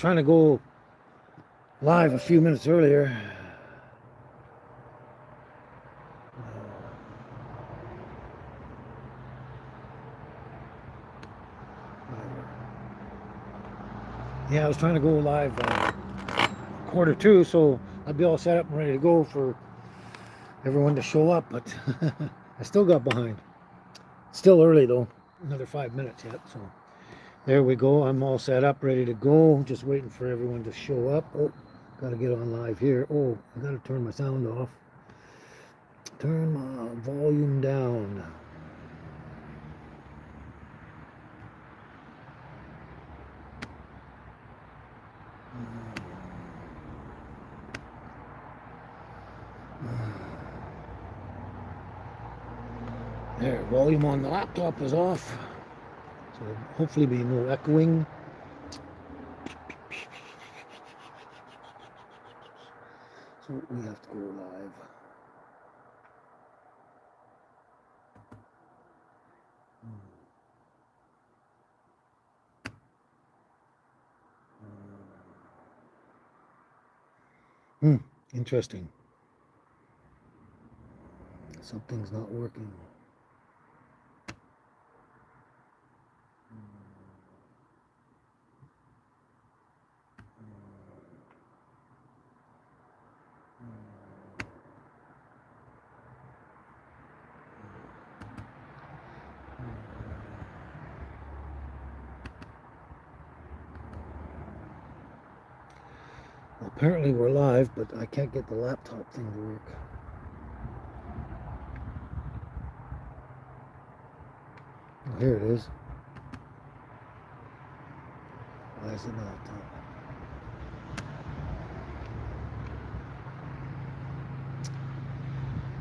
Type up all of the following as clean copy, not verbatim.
trying to go live a few minutes earlier. Yeah, I was trying to go live 1:45, so I'd be all set up and ready to go for everyone to show up, but I still got behind. Still early though, another 5 minutes yet, so there we go. I'm all set up, ready to go, just waiting for everyone to show up. Oh, gotta get on live here. Oh, I gotta turn my sound off. Turn my volume down. There, volume on the laptop is off, so hopefully be no echoing. So we have to go live. Interesting. Something's not working. Well, apparently we're live, but I can't get the laptop thing to work. Oh, here it is. Why is it not?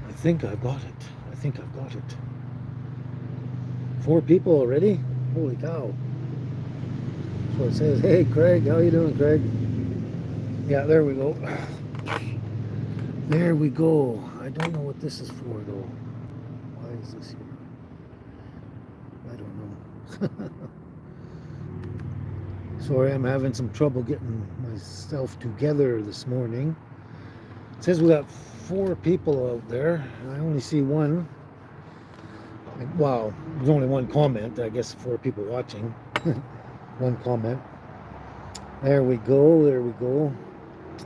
I think I've got it. I think I've got it. 4 people already? Holy cow. That's what it says. Hey, Craig. How you doing, Craig? Yeah, there we go. There we go. I don't know what this is for, though. Why is this here? I don't know. Sorry, I'm having some trouble getting myself together this morning. It says we got 4 people out there. I only see one. Wow, there's only one comment. I guess 4 people watching. One comment. There we go. There we go.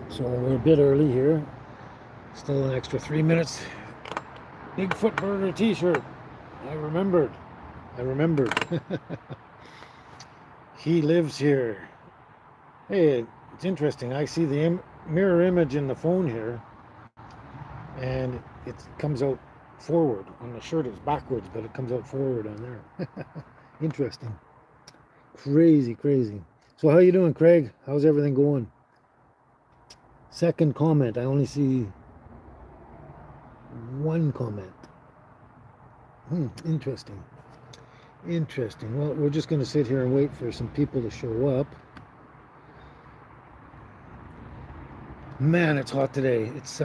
So we're a bit early here. Still an extra 3 minutes. Bigfoot Burger t-shirt. I remembered. He lives here. Hey, it's interesting. I see the mirror image in the phone here, and it comes out forward. On the shirt it's backwards, but it comes out forward on there. Interesting. Crazy. So how you doing, Craig? How's everything going? Second comment. I only see one comment. Interesting. Well, we're just going to sit here and wait for some people to show up. Man, it's hot today. It's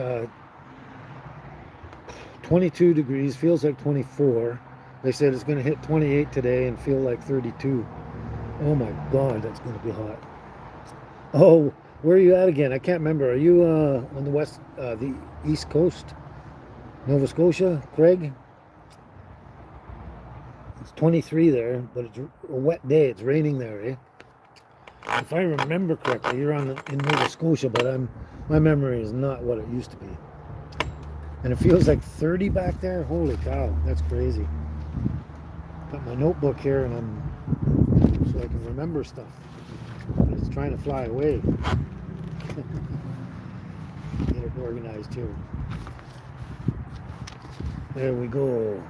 22 degrees, feels like 24. They said it's going to hit 28 today and feel like 32. Oh my God, that's going to be hot. Oh, where are you at again? I can't remember. Are you on the east coast? Nova Scotia, Craig? It's 23 there, but it's a wet day. It's raining there, eh? If I remember correctly, you're in Nova Scotia, but my memory is not what it used to be. And it feels like 30 back there. Holy cow, that's crazy. Got my notebook here, and so I can remember stuff. But it's trying to fly away. Get it organized here. There we go.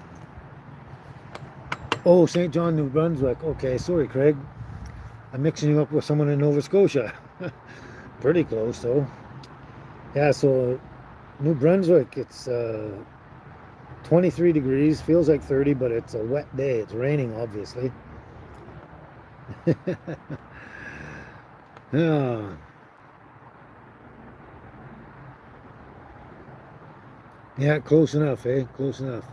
Oh, St. John, New Brunswick. Okay, sorry, Craig. I'm mixing you up with someone in Nova Scotia. Pretty close, though. Yeah, so New Brunswick, it's 23 degrees. Feels like 30, but it's a wet day. It's raining, obviously. Yeah. Yeah, close enough, eh? Close enough.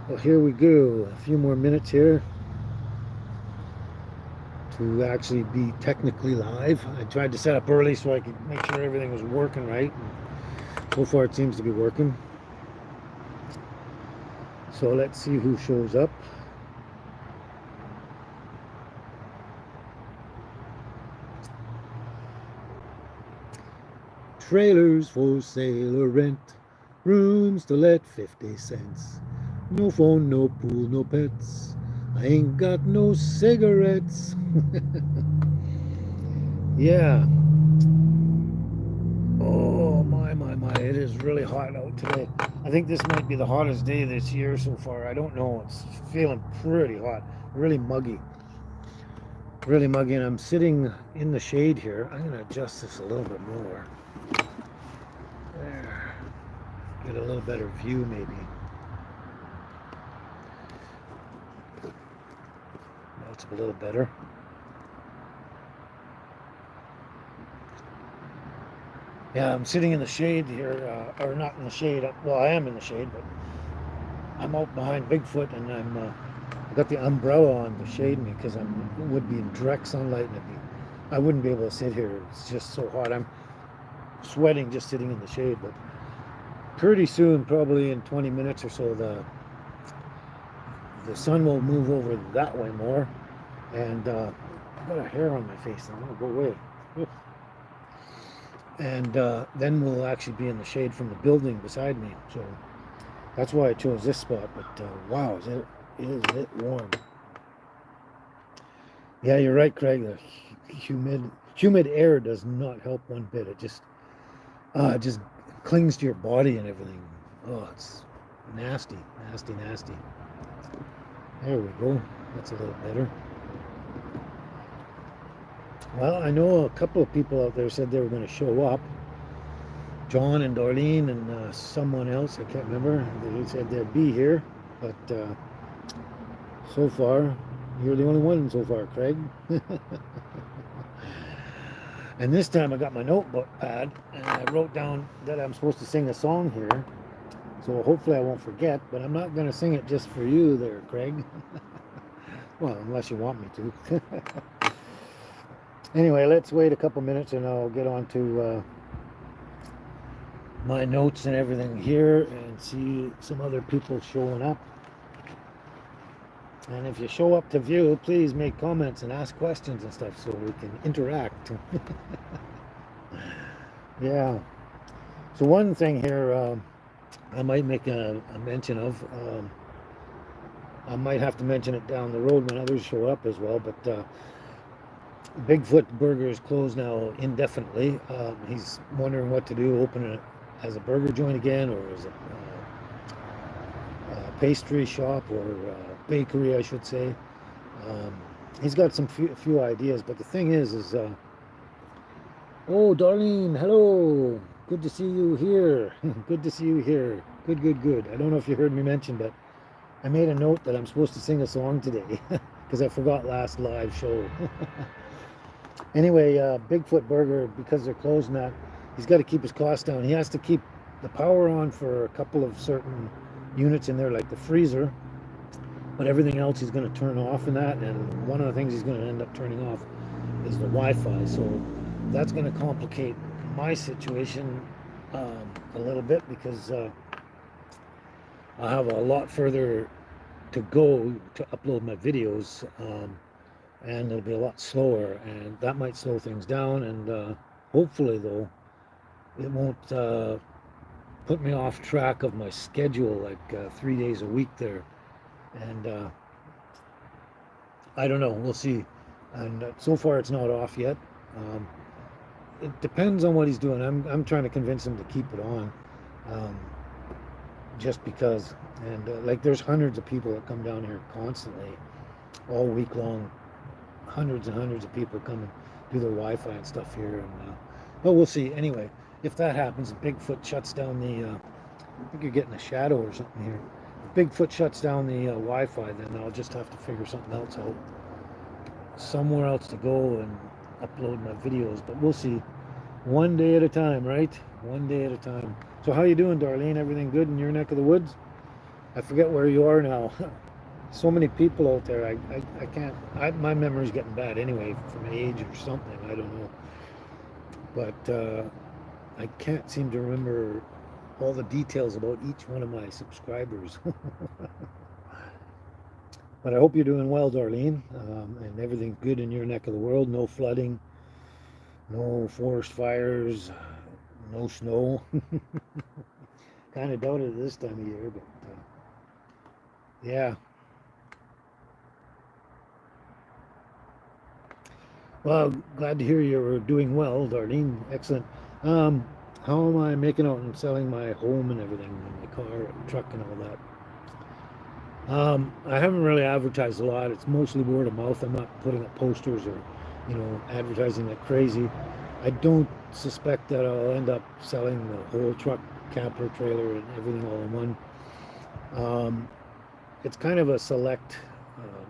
Well, here we go. A few more minutes here. to actually be technically live. I tried to set up early so I could make sure everything was working right. And so far it seems to be working. So let's see who shows up. Trailers for sale or rent, rooms to let 50 cents. No phone, no pool, no pets. I ain't got no cigarettes. Yeah. Oh my, it is really hot out today. I think this might be the hottest day this year so far. I don't know. It's feeling pretty hot, really muggy. Really muggy, and I'm sitting in the shade here. I'm gonna adjust this a little bit more. There. Get a little better view maybe. That's a little better. Yeah, I'm sitting in the shade here, or not in the shade. Well, I am in the shade, but I'm out behind Bigfoot, and I got the umbrella on to shade me because would be in direct sunlight, and I wouldn't be able to sit here. It's just so hot. I'm sweating just sitting in the shade. But pretty soon, probably in 20 minutes or so, the sun will move over that way more, and I've got a hair on my face. I'm gonna go away. And then we'll actually be in the shade from the building beside me. So that's why I chose this spot. But wow, is it warm? Yeah, you're right, Craig. The humid air does not help one bit. It just clings to your body and everything. Oh, it's nasty, nasty, nasty. There we go. That's a little better. Well, I know a couple of people out there said they were going to show up. John and Darlene and someone else, I can't remember. They said they'd be here, but so far, you're the only one so far, Craig. And this time I got my notebook pad and I wrote down that I'm supposed to sing a song here. So hopefully I won't forget, but I'm not going to sing it just for you there, Craig. Well, unless you want me to. Anyway, let's wait a couple minutes and I'll get on to my notes and everything here and see some other people showing up. And if you show up to view, please make comments and ask questions and stuff so we can interact. Yeah. So one thing here I might make a mention of. I might have to mention it down the road when others show up as well, but Bigfoot Burgers closed now indefinitely. He's wondering what to do, open it as a burger joint again, or as a pastry shop, or bakery, I should say. He's got some few ideas, but the thing is oh, Darlene, hello. Good to see you here. Good to see you here. Good, good, good. I don't know if you heard me mention, but I made a note that I'm supposed to sing a song today because I forgot last live show. Anyway, Bigfoot Burger, because they're closing that, he's got to keep his costs down. He has to keep the power on for a couple of certain units in there, like the freezer, but everything else he's going to turn off in that, and one of the things he's going to end up turning off is the Wi-Fi. So that's going to complicate my situation a little bit, because I have a lot further to go to upload my videos, and it'll be a lot slower, and that might slow things down, and hopefully though it won't put me off track of my schedule, like 3 days a week there. And I don't know, we'll see. And so far it's not off yet. It depends on what he's doing. I'm trying to convince him to keep it on, just because. And like, there's hundreds of people that come down here constantly all week long. Hundreds and hundreds of people come and do their Wi-Fi and stuff here, and but we'll see. Anyway, if that happens, Bigfoot shuts down the I think you're getting a shadow or something here. If Bigfoot shuts down the Wi-Fi, then I'll just have to figure something else out, somewhere else to go and upload my videos. But we'll see. One day at a time, right? One day at a time. So how you doing, Darlene? Everything good in your neck of the woods? I forget where you are now. so many people out there. I can't. My memory's getting bad anyway from age or something. I don't know. But I can't seem to remember all the details about each one of my subscribers. But I hope you're doing well, Darlene, and everything's good in your neck of the world. No flooding, no forest fires, no snow. Kind of doubt it this time of year, but yeah. Well, glad to hear you're doing well, Darlene. Excellent. Um, how am I making out and selling my home and everything, and my car, truck, and all that? I haven't really advertised a lot. It's mostly word of mouth. I'm not putting up posters or, advertising like crazy. I don't suspect that I'll end up selling the whole truck, camper, trailer, and everything all in one. Um, it's kind of a select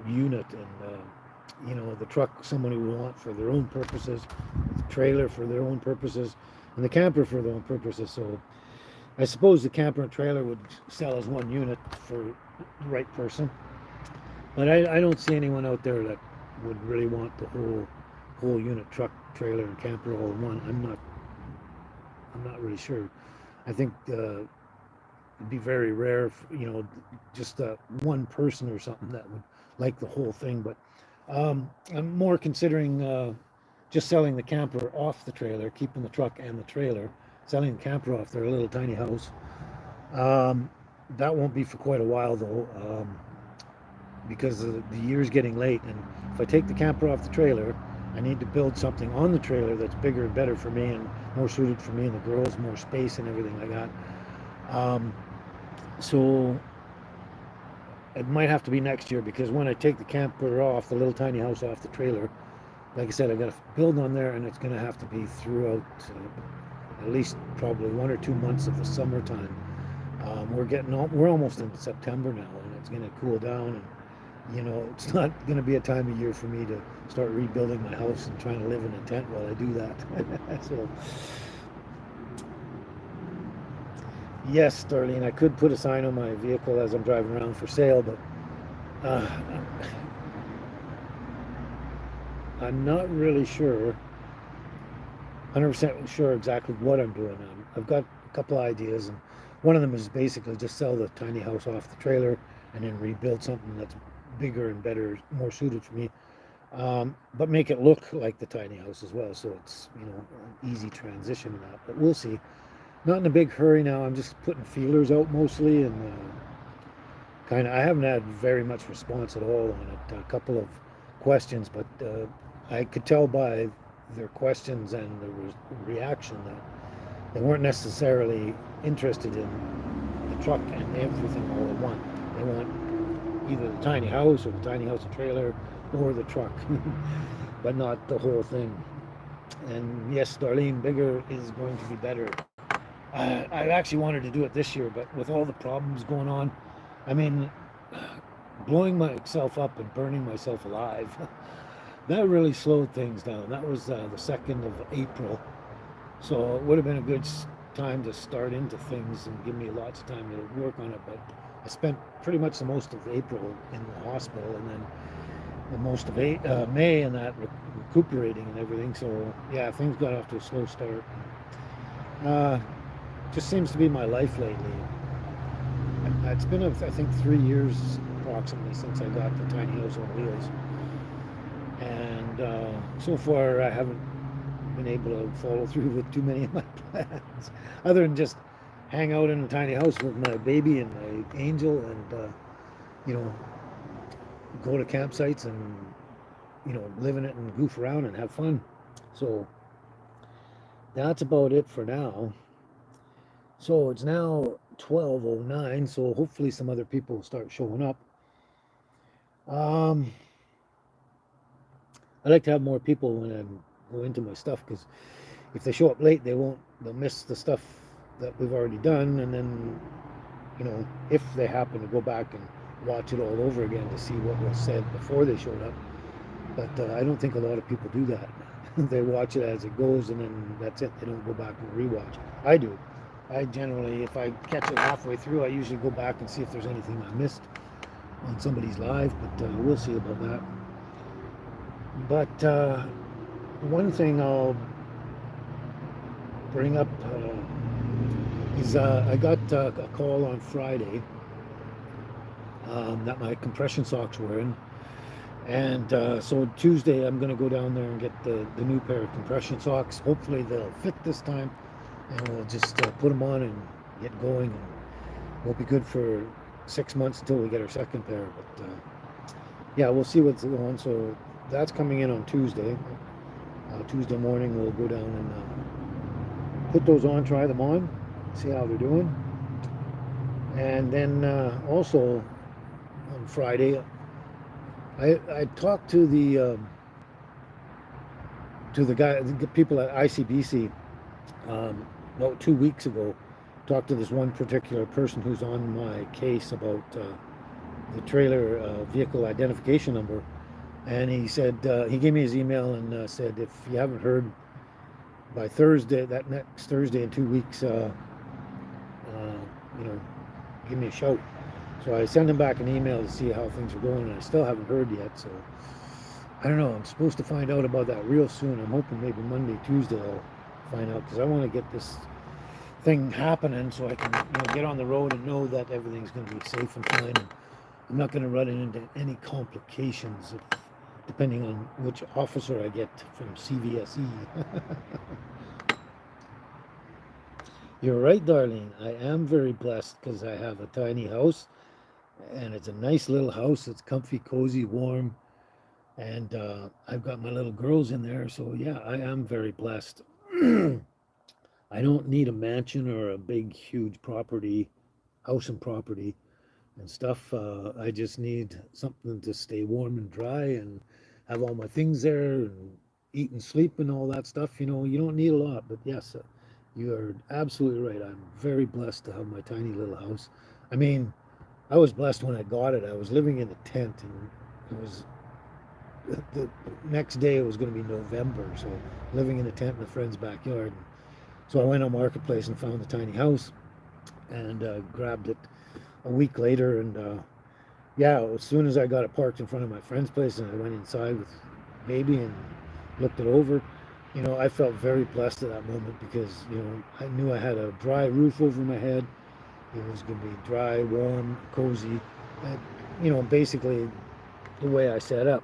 unit, and the truck somebody will want for their own purposes, the trailer for their own purposes, and the camper for their own purposes. So I suppose the camper and trailer would sell as one unit for the right person, but I don't see anyone out there that would really want the whole unit, truck, trailer, and camper all in one. I'm not really sure. I think it'd be very rare, just one person or something that would like the whole thing. But I'm more considering just selling the camper off the trailer, keeping the truck and the trailer, selling the camper off their little tiny house. That won't be for quite a while though, because the year's getting late, and if I take the camper off the trailer, I need to build something on the trailer that's bigger and better for me and more suited for me and the girls, more space and everything like that. So it might have to be next year, because when I take the camper off, the little tiny house off the trailer, like I said, I got to build on there, and it's going to have to be throughout at least probably 1 or 2 months of the summertime. We're almost into September now, and it's going to cool down, and it's not going to be a time of year for me to start rebuilding my house and trying to live in a tent while I do that. So yes, Darlene, I could put a sign on my vehicle as I'm driving around for sale, but uh, I'm not really sure, 100% sure exactly what I'm doing. I've got a couple ideas, and one of them is basically just sell the tiny house off the trailer and then rebuild something that's bigger and better, more suited for me, but make it look like the tiny house as well, so it's an easy transition in that. But we'll see. Not in a big hurry now. I'm just putting feelers out mostly, and I haven't had very much response at all on it. A couple of questions, but I could tell by their questions and the reaction that they weren't necessarily interested in the truck and everything all at once. They want either the tiny house or the tiny house and trailer or the truck, but not the whole thing. And yes, Darlene, bigger is going to be better. I actually wanted to do it this year, but with all the problems going on, I mean, blowing myself up and burning myself alive, that really slowed things down. That was the 2nd of April. So it would have been a good time to start into things and give me lots of time to work on it. But I spent pretty much the most of April in the hospital, and then the most of May and that recuperating and everything. So yeah, things got off to a slow start. Just seems to be my life lately. It's been, I think, 3 years approximately since I got the tiny house on wheels, and so far I haven't been able to follow through with too many of my plans, other than just hang out in a tiny house with my baby and my angel, and go to campsites and live in it and goof around and have fun. So that's about it for now. So it's now 12:09, so hopefully some other people will start showing up. I like to have more people when I go into my stuff, because if they show up late, they'll miss the stuff that we've already done, and then if they happen to go back and watch it all over again to see what was said before they showed up. But I don't think a lot of people do that. They watch it as it goes, and then that's it. They don't go back and rewatch. I do. I generally, if I catch it halfway through, I usually go back and see if there's anything I missed. on somebody's live, but we'll see about that. But one thing I'll bring up is I got a call on Friday that my compression socks were in. And so Tuesday, I'm going to go down there and get the new pair of compression socks. Hopefully they'll fit this time, and we'll just put them on and get going. And we'll be good for 6 months until we get our second pair. But yeah, we'll see what's going on. So that's coming in on Tuesday. Tuesday morning, we'll go down and put those on, try them on, see how they're doing. And then also on Friday, I talked to the people at ICBC about 2 weeks ago. Talked to this one particular person who's on my case about the trailer vehicle identification number, and he said he gave me his email and said if you haven't heard by Thursday, that next Thursday in 2 weeks, give me a shout. So I sent him back an email to see how things are going, and I still haven't heard yet. So I don't know. I'm supposed to find out about that real soon. I'm hoping maybe Monday, Tuesday I'll find out, because I want to get this thing happening so I can get on the road and know that everything's going to be safe and fine. And I'm not going to run into any complications depending on which officer I get from CVSE. You're right, Darlene. I am very blessed because I have a tiny house. And it's a nice little house. It's comfy, cozy, warm, and I've got my little girls in there. So yeah, I am very blessed. I don't need a mansion or a big, huge property, house and property and stuff. I just need something to stay warm and dry and have all my things there and eat and sleep and all that stuff. You don't need a lot, but yes, you are absolutely right. I'm very blessed to have my tiny little house. I mean, I was blessed when I got it. I was living in a tent, and it was the next day. It was going to be November, so living in a tent in a friend's backyard. So I went on Marketplace and found the tiny house, and grabbed it a week later. And yeah, as soon as I got it parked in front of my friend's place, and I went inside with baby and looked it over, I felt very blessed at that moment because I knew I had a dry roof over my head. It was going to be dry, warm, cozy, basically the way I set up.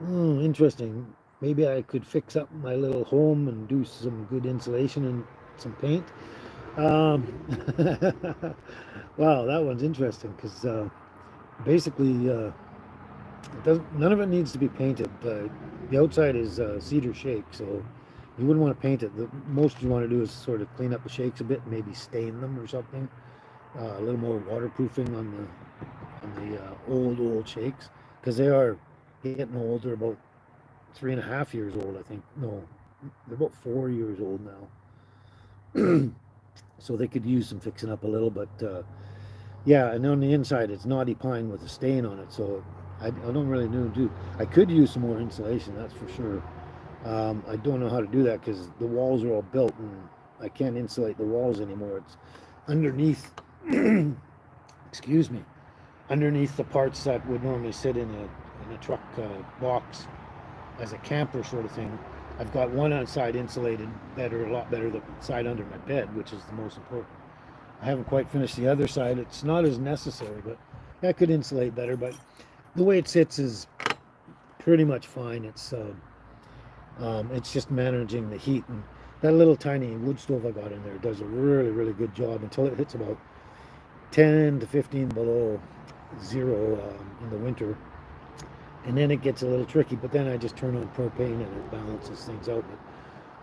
Interesting. Maybe I could fix up my little home and do some good insulation and some paint. Um, wow, that one's interesting because basically none of it needs to be painted. The outside is cedar shake, so you wouldn't want to paint it. The most you want to do is sort of clean up the shakes a bit, maybe stain them or something. A little more waterproofing on the old shakes, because they are getting old. They're about 3.5 years old, I think. No, they're about 4 years old now. So they could use some fixing up a little, but yeah, and on the inside it's knotty pine with a stain on it, so I don't really know. I could use some more insulation, that's for sure. I don't know how to do that because the walls are all built and I can't insulate the walls anymore. It's underneath, excuse me, underneath the parts that would normally sit in a truck box as a camper sort of thing. I've got one side insulated better, a lot better, the side under my bed, which is the most important. I haven't quite finished the other side. It's not as necessary, but I could insulate better. But the way it sits is pretty much fine. It's just managing the heat, and that little tiny wood stove I got in there does a really, really good job until it hits about 10 to 15 below zero in the winter, and then it gets a little tricky. But then I just turn on propane and it balances things out. But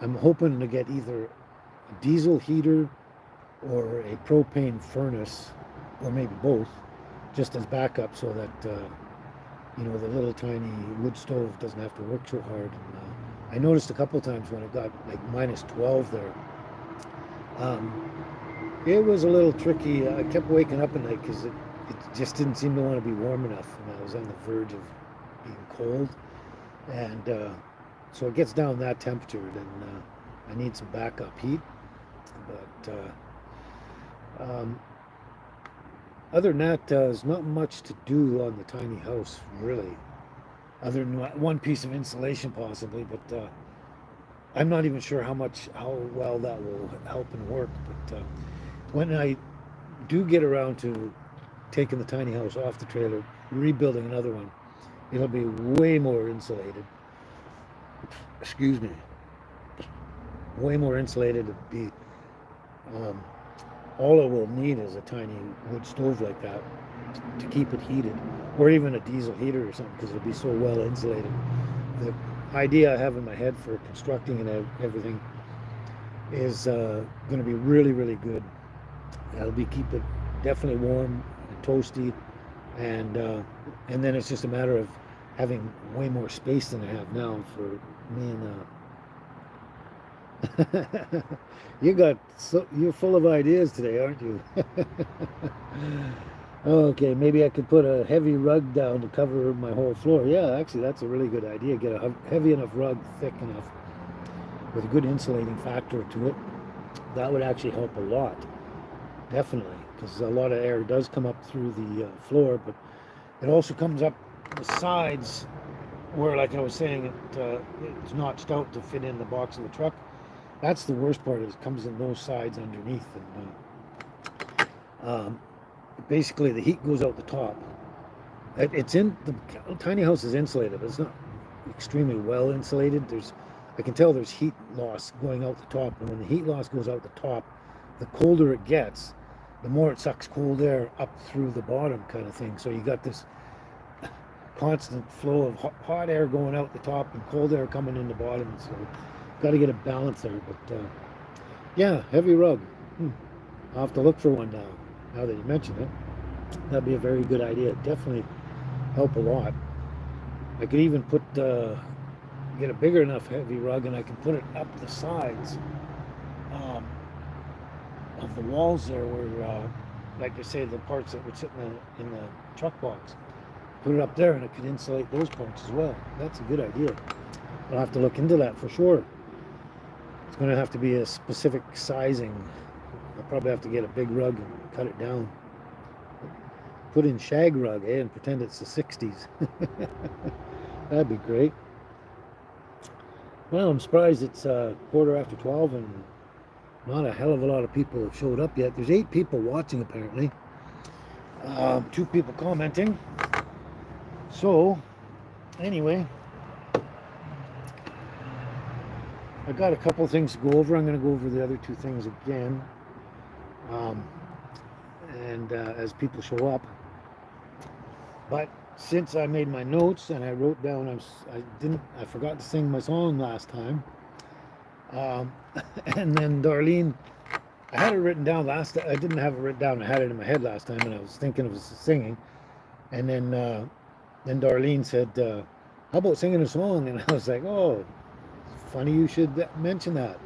I'm hoping to get either a diesel heater or a propane furnace, or maybe both, just as backup, so that the little tiny wood stove doesn't have to work so hard. And, I noticed a couple times when it got like -12 there, it was a little tricky. I kept waking up at night because it just didn't seem to want to be warm enough, and I was on the verge of being cold. And so it gets down that temperature, then I need some backup heat. But um, other than that, there's not much to do on the tiny house, really. Other than one piece of insulation, possibly, but I'm not even sure how well that will help and work. But when I do get around to taking the tiny house off the trailer, rebuilding another one, it'll be way more insulated. Excuse me, way more insulated. It'd be um, all it will need is a tiny wood stove like that to keep it heated, or even a diesel heater or something, because it'll be so well insulated. The idea I have in my head for constructing and everything is going to be really, really good. It'll be keep it definitely warm and toasty, and then it's just a matter of having way more space than I have now for me and you're full of ideas today, aren't you? Okay, maybe I could put a heavy rug down to cover my whole floor. Yeah, actually, that's a really good idea. Get a heavy enough rug, thick enough, with a good insulating factor to it. That would actually help a lot, definitely, because a lot of air does come up through the floor, but it also comes up the sides where, like I was saying, it's notched out to fit in the box of the truck. That's the worst part, is it comes in those sides underneath, and basically the heat goes out the top. It's in the tiny house is insulated, but it's not extremely well insulated. I can tell there's heat loss going out the top, and when the heat loss goes out the top, the colder it gets, the more it sucks cold air up through the bottom, kind of thing. So you got this constant flow of hot air going out the top and cold air coming in the bottom. So got to get a balance there. But yeah, heavy rug. I'll have to look for one now. Now that you mention it, that'd be a very good idea. Definitely help a lot. I could even get a bigger enough heavy rug, and I can put it up the sides of the walls there, where, like I say, the parts that would sit in the truck box. Put it up there, and it could insulate those parts as well. That's a good idea. I'll have to look into that for sure. It's going to have to be a specific sizing. I'll probably have to get a big rug and cut it down. Put in shag rug, and pretend it's the 60s. That'd be great. Well, I'm surprised it's 12:15 and not a hell of a lot of people have showed up yet. There's 8 people watching apparently. 2 people commenting. So, anyway, I got a couple things to go over. I'm going to go over the other 2 things again. And as people show up. But since I made my notes and I wrote down, I forgot to sing my song last time. And then Darlene, I had it written down I didn't have it written down. I had it in my head last time, and I was thinking of singing. And then Darlene said, how about singing a song? And I was like, oh, funny you should mention that.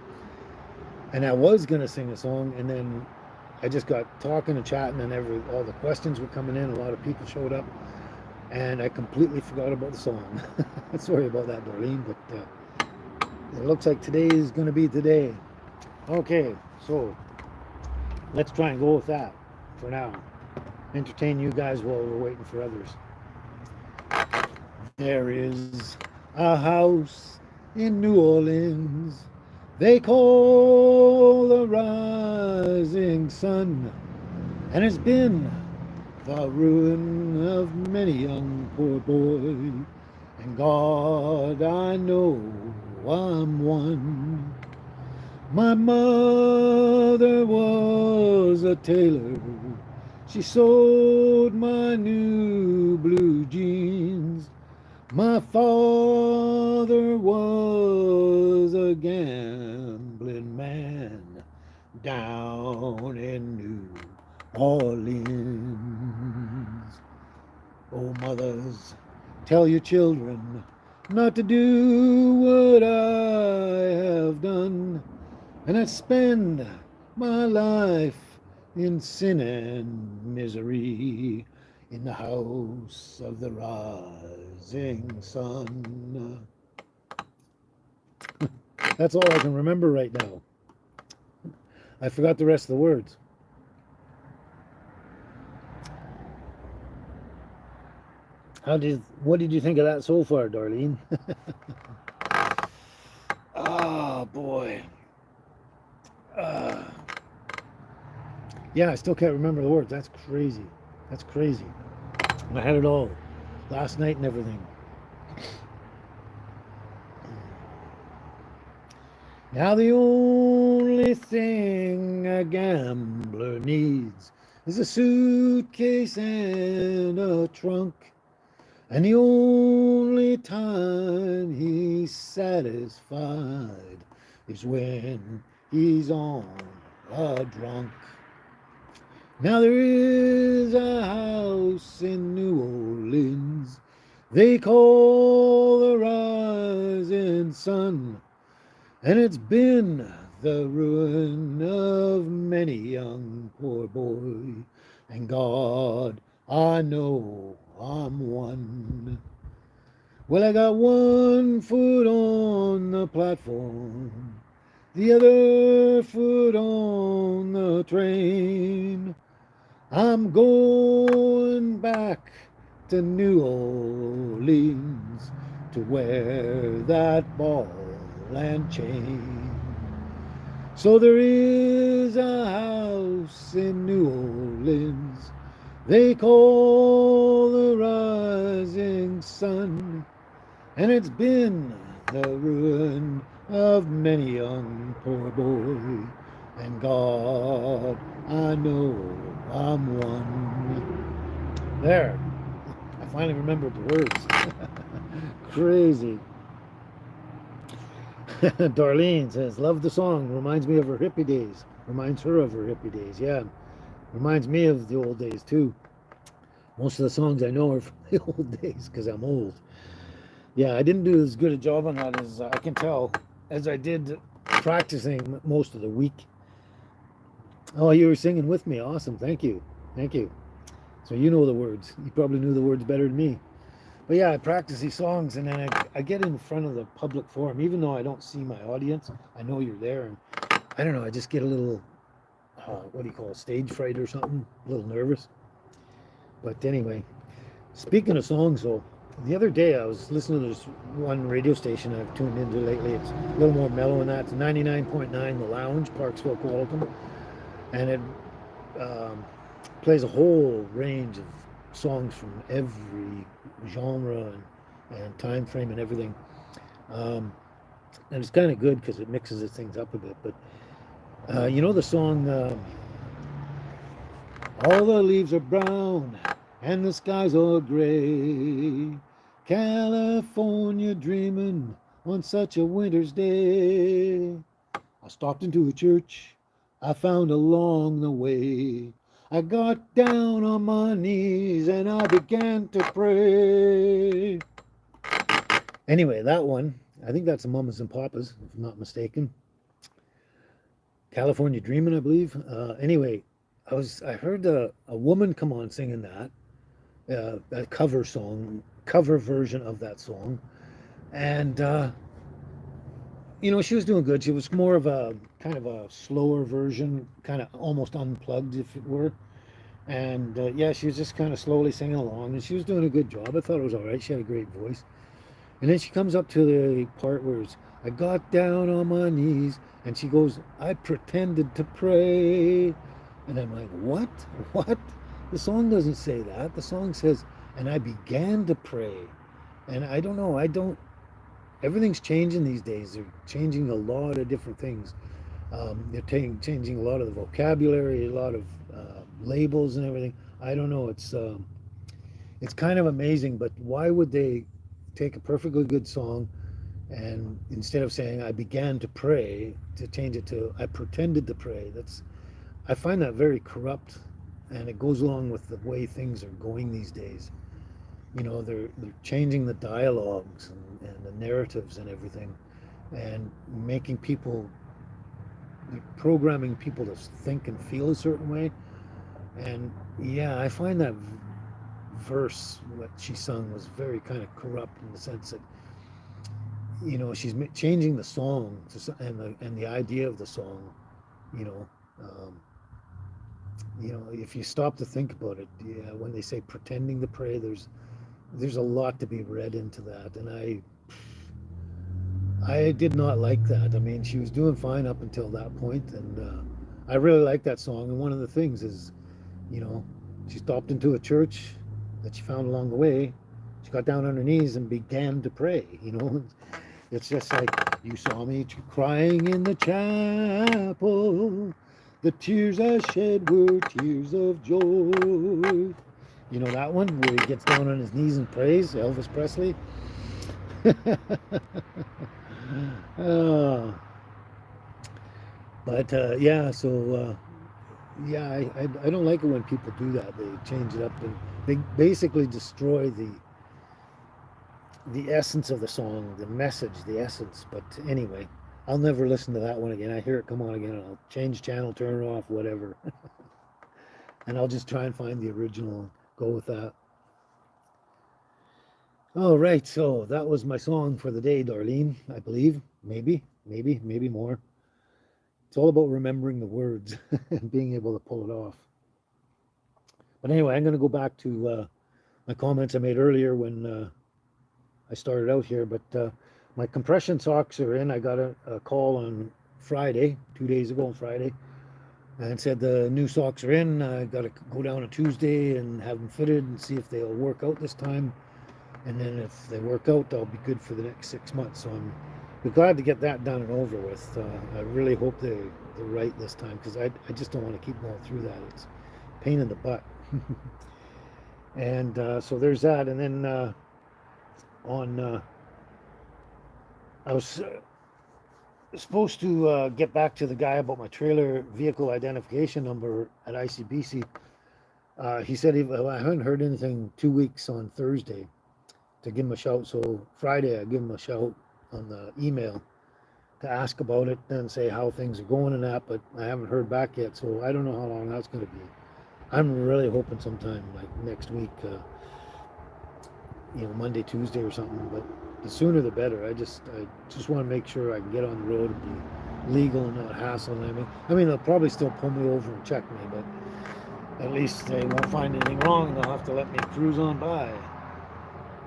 And I was going to sing a song, and then I just got talking and chatting, and all the questions were coming in. A lot of people showed up, and I completely forgot about the song. Sorry about that, Darlene, but it looks like today is going to be today. Okay, so let's try and go with that for now. Entertain you guys while we're waiting for others. There is a house in New Orleans they call the rising sun, and it's been the ruin of many young poor boy, and God, I know I'm one. My mother was a tailor. She sewed my new blue jeans. My father was a gambling man down in New Orleans. Oh, mothers, tell your children not to do what I have done, and I spend my life in sin and misery in the house of the rising sun. That's all I can remember right now. I forgot the rest of the words. What did you think of that so far, Darlene? Oh boy. Uh, yeah, I still can't remember the words. That's crazy. That's crazy. And I had it all last night and everything. Now the only thing a gambler needs is a suitcase and a trunk. And the only time he's satisfied is when he's on a drunk. Now there is a house in New Orleans they call the Rising Sun, and it's been the ruin of many young poor boy. And God, I know I'm one. Well, I got one foot on the platform, the other foot on the train. I'm going back to New Orleans to wear that ball and chain. So there is a house in New Orleans they call the Rising Sun, and it's been the ruin of many young poor boy. And God, I know I'm one. There, I finally remembered the words. Crazy. Darlene says, love the song. Reminds me of her hippie days. Reminds her of her hippie days. Yeah. Reminds me of the old days too. Most of the songs I know are from the old days because I'm old. Yeah, I didn't do as good a job on that as I can tell as I did practicing most of the week. Oh, you were singing with me. Awesome. Thank you. Thank you. So you know the words. You probably knew the words better than me. But yeah, I practice these songs and then I get in front of the public forum. Even though I don't see my audience, I know you're there. And I don't know, I just get a little, what do you call it, stage fright or something? A little nervous. But anyway, speaking of songs though, the other day I was listening to this one radio station I've tuned into lately. It's a little more mellow than that. It's 99.9 The Lounge, Parksville, Colton. And it plays a whole range of songs from every genre and time frame and everything. And it's kind of good because it mixes things up a bit. But you know the song, all the leaves are brown and the skies are gray. California dreaming on such a winter's day. I stopped into a church I found along the way. I got down on my knees and I began to pray. Anyway, that one, I think that's the Mamas and Papas, if I'm not mistaken. California Dreamin', I believe. Anyway, I heard a woman come on singing that, a cover version of that song, and you know, she was doing good. She was more of a kind of a slower version, kind of almost unplugged, if it were. And yeah, she was just kind of slowly singing along, and she was doing a good job. I thought it was all right. She had a great voice. And then she comes up to the part where it's, I got down on my knees, and she goes, I pretended to pray. And I'm like, what? What? The song doesn't say that. The song says, and I began to pray. And I don't know. Everything's changing these days. They're changing a lot of different things. They're changing a lot of the vocabulary, a lot of labels and everything. I don't know. It's kind of amazing. But why would they take a perfectly good song and instead of saying I began to pray, to change it to I pretended to pray? I find that very corrupt, and it goes along with the way things are going these days. You know, they're changing the dialogues and the narratives and everything, and making people, programming people to think and feel a certain way. And yeah, I find that verse what she sung was very kind of corrupt in the sense that she's changing the song and the idea of the song. You know, um, if you stop to think about it, yeah, when they say pretending to pray, there's a lot to be read into that, and I did not like that. I mean, she was doing fine up until that point, and I really like that song. And one of the things is, you know, she stopped into a church that she found along the way. She got down on her knees and began to pray. It's just like, you saw me crying in the chapel. The tears I shed were tears of joy. You know that one where he gets down on his knees and prays, Elvis Presley? uh, but yeah, so yeah, I don't like it when people do that. They change it up and they basically destroy the essence of the song, the message, the essence. But anyway, I'll never listen to that one again. I hear it come on again, I'll change channel, turn it off, whatever. And I'll just try and find the original and go with that. All right, so that was my song for the day, Darlene, I believe. Maybe more. It's all about remembering the words and being able to pull it off. But anyway, I'm going to go back to my comments I made earlier when I started out here. But my compression socks are in. I got a call on Friday, 2 days ago on Friday, and said the new socks are in. I got to go down on Tuesday and have them fitted and see if they'll work out this time. And then if they work out, I'll be good for the next 6 months. So I'm glad to get that done and over with. I really hope they're right this time, because I just don't want to keep going through that. It's a pain in the butt. And so there's that. And then I was supposed to get back to the guy about my trailer vehicle identification number at ICBC. He said I hadn't heard anything 2 weeks on Thursday to give him a shout. So Friday I give him a shout on the email to ask about it and say how things are going and that, but I haven't heard back yet, so I don't know how long that's going to be. I'm really hoping sometime like next week, Monday, Tuesday or something, but the sooner the better. I just want to make sure I can get on the road and be legal and not hassle them. I mean, they'll probably still pull me over and check me, but at least they won't find anything wrong and they'll have to let me cruise on by.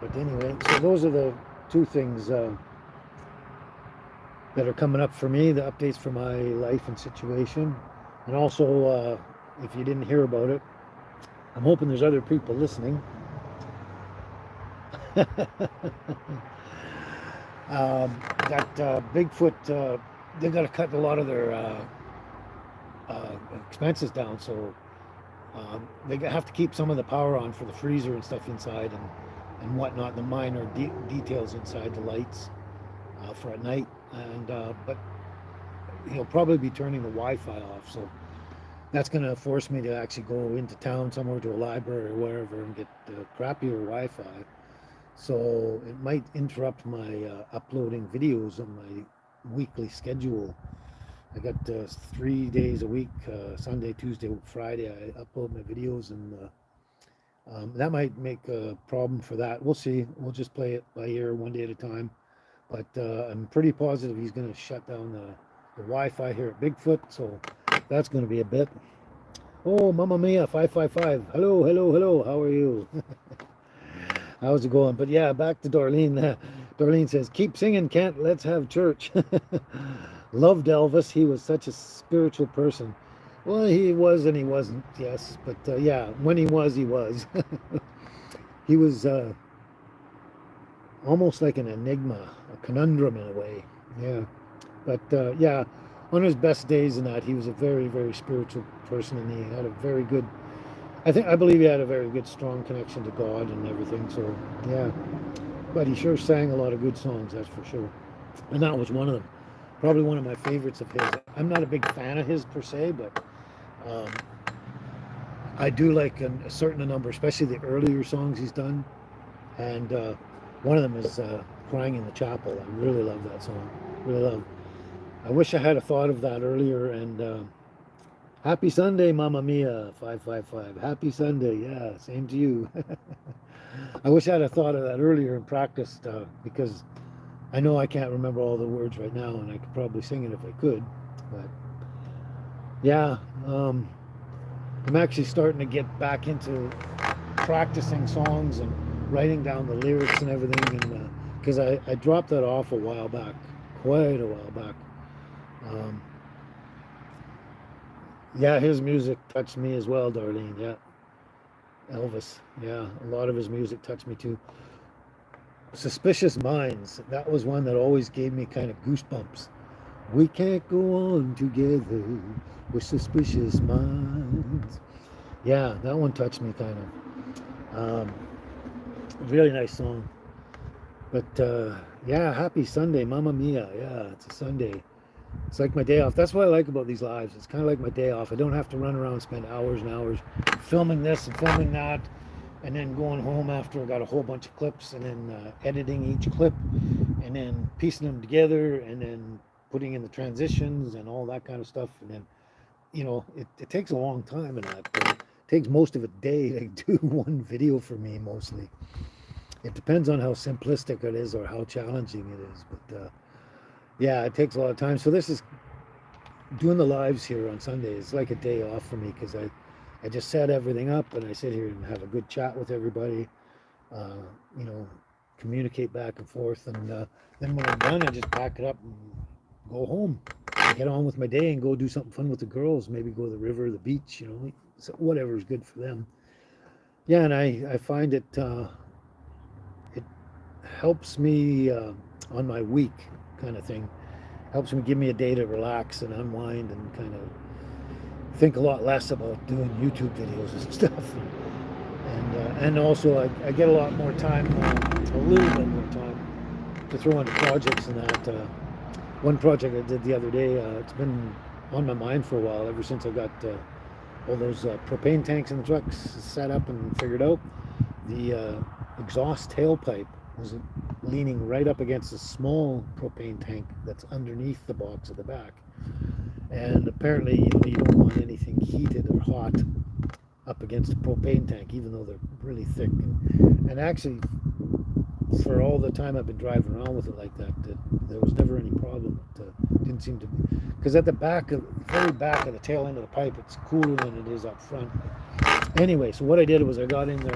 But anyway, so those are the two things that are coming up for me, the updates for my life and situation. And also, if you didn't hear about it, I'm hoping there's other people listening. That Bigfoot, they've got to cut a lot of their expenses down, so they have to keep some of the power on for the freezer and stuff inside and whatnot, the minor details inside, the lights for at night. And but he'll probably be turning the Wi-Fi off, so that's going to force me to actually go into town somewhere to a library or wherever and get crappier Wi-Fi. So it might interrupt my uploading videos on my weekly schedule. I got 3 days a week, Sunday, Tuesday, Friday, I upload my videos, and that might make a problem for that. We'll see. We'll just play it by ear, one day at a time. But I'm pretty positive he's going to shut down the Wi-Fi here at Bigfoot, so that's going to be a bit. Oh, Mamma Mia, 555. Hello, how are you? How's it going? But yeah, back to Darlene. Darlene says, keep singing, Kent. Let's have church. Loved Elvis. He was such a spiritual person. Well, he was and he wasn't, yes. But yeah, when he was, he was. He was almost like an enigma, a conundrum in a way. Yeah. But yeah, on his best days and that, he was a very, very spiritual person, and he had a very good, I believe he had a very good, strong connection to God and everything. So yeah, but he sure sang a lot of good songs, that's for sure. And that was one of them. Probably one of my favorites of his. I'm not a big fan of his per se, but I do like a certain number, especially the earlier songs he's done. And one of them is Crying in the Chapel. I really love that song. Really love. I wish I had a thought of that earlier. And happy Sunday, Mamma Mia, 555. Happy Sunday. Yeah, same to you. I wish I had a thought of that earlier and practiced because I know I can't remember all the words right now, and I could probably sing it if I could. But yeah, um, I'm actually starting to get back into practicing songs and writing down the lyrics and everything, and because I dropped that off a while back, quite a while back. Um, yeah, his music touched me as well, Darlene. Yeah, Elvis. Yeah, a lot of his music touched me too. Suspicious Minds. That was one that always gave me kind of goosebumps. We can't go on together with suspicious minds. Yeah, that one touched me kind of. Really nice song. But yeah, happy Sunday, Mamma Mia. Yeah, it's a Sunday. It's like my day off. That's what I like about these lives. It's kind of like my day off. I don't have to run around and spend hours and hours filming this and filming that, and then going home after I got a whole bunch of clips, and then editing each clip, and then piecing them together, and then putting in the transitions and all that kind of stuff. And then, it takes a long time and that, but it takes most of a day to do one video for me mostly. It depends on how simplistic it is or how challenging it is. But yeah, it takes a lot of time. So this is doing the lives here on Sunday. It's like a day off for me because I just set everything up and I sit here and have a good chat with everybody, uh, you know, communicate back and forth. And then when I'm done, I just pack it up and go home, get on with my day and go do something fun with the girls. Maybe go to the river, the beach, so whatever is good for them. Yeah, and I find it helps me on my week kind of thing. Helps me give me a day to relax and unwind and kind of think a lot less about doing YouTube videos and stuff. And also I get a lot more time, a little bit more time to throw into projects and that. One project I did the other day, it's been on my mind for a while ever since I got all those propane tanks in the trucks set up and figured out. The exhaust tailpipe was leaning right up against a small propane tank that's underneath the box at the back. And apparently, you don't want anything heated or hot up against a propane tank, even though they're really thick. And actually, for all the time I've been driving around with it like that, there was never any problem. It didn't seem to be, because at the very back of the tail end of the pipe, it's cooler than it is up front. Anyway, so what I did was I got in there,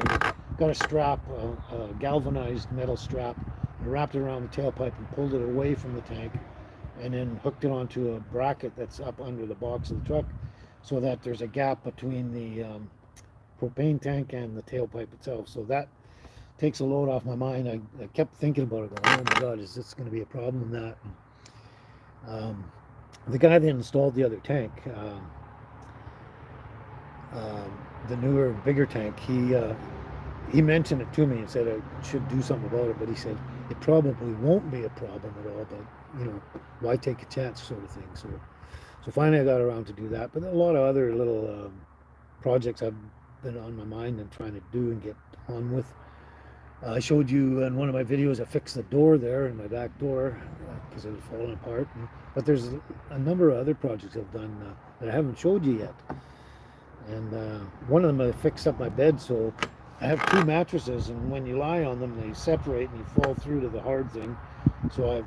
got a strap, a galvanized metal strap, and wrapped it around the tailpipe and pulled it away from the tank, and then hooked it onto a bracket that's up under the box of the truck, so that there's a gap between the propane tank and the tailpipe itself. So that takes a load off my mind. I kept thinking about it, going, oh my God, is this going to be a problem? That the guy that installed the other tank, the newer, bigger tank, he mentioned it to me and said I should do something about it. But he said it probably won't be a problem at all. But why take a chance, sort of thing. So finally I got around to do that. But a lot of other little projects have been on my mind and trying to do and get on with. I showed you in one of my videos, I fixed the door there in my back door because it was falling apart. But there's a number of other projects I've done that I haven't showed you yet. And one of them, I fixed up my bed, so I have two mattresses, and when you lie on them, they separate and you fall through to the hard thing. So I've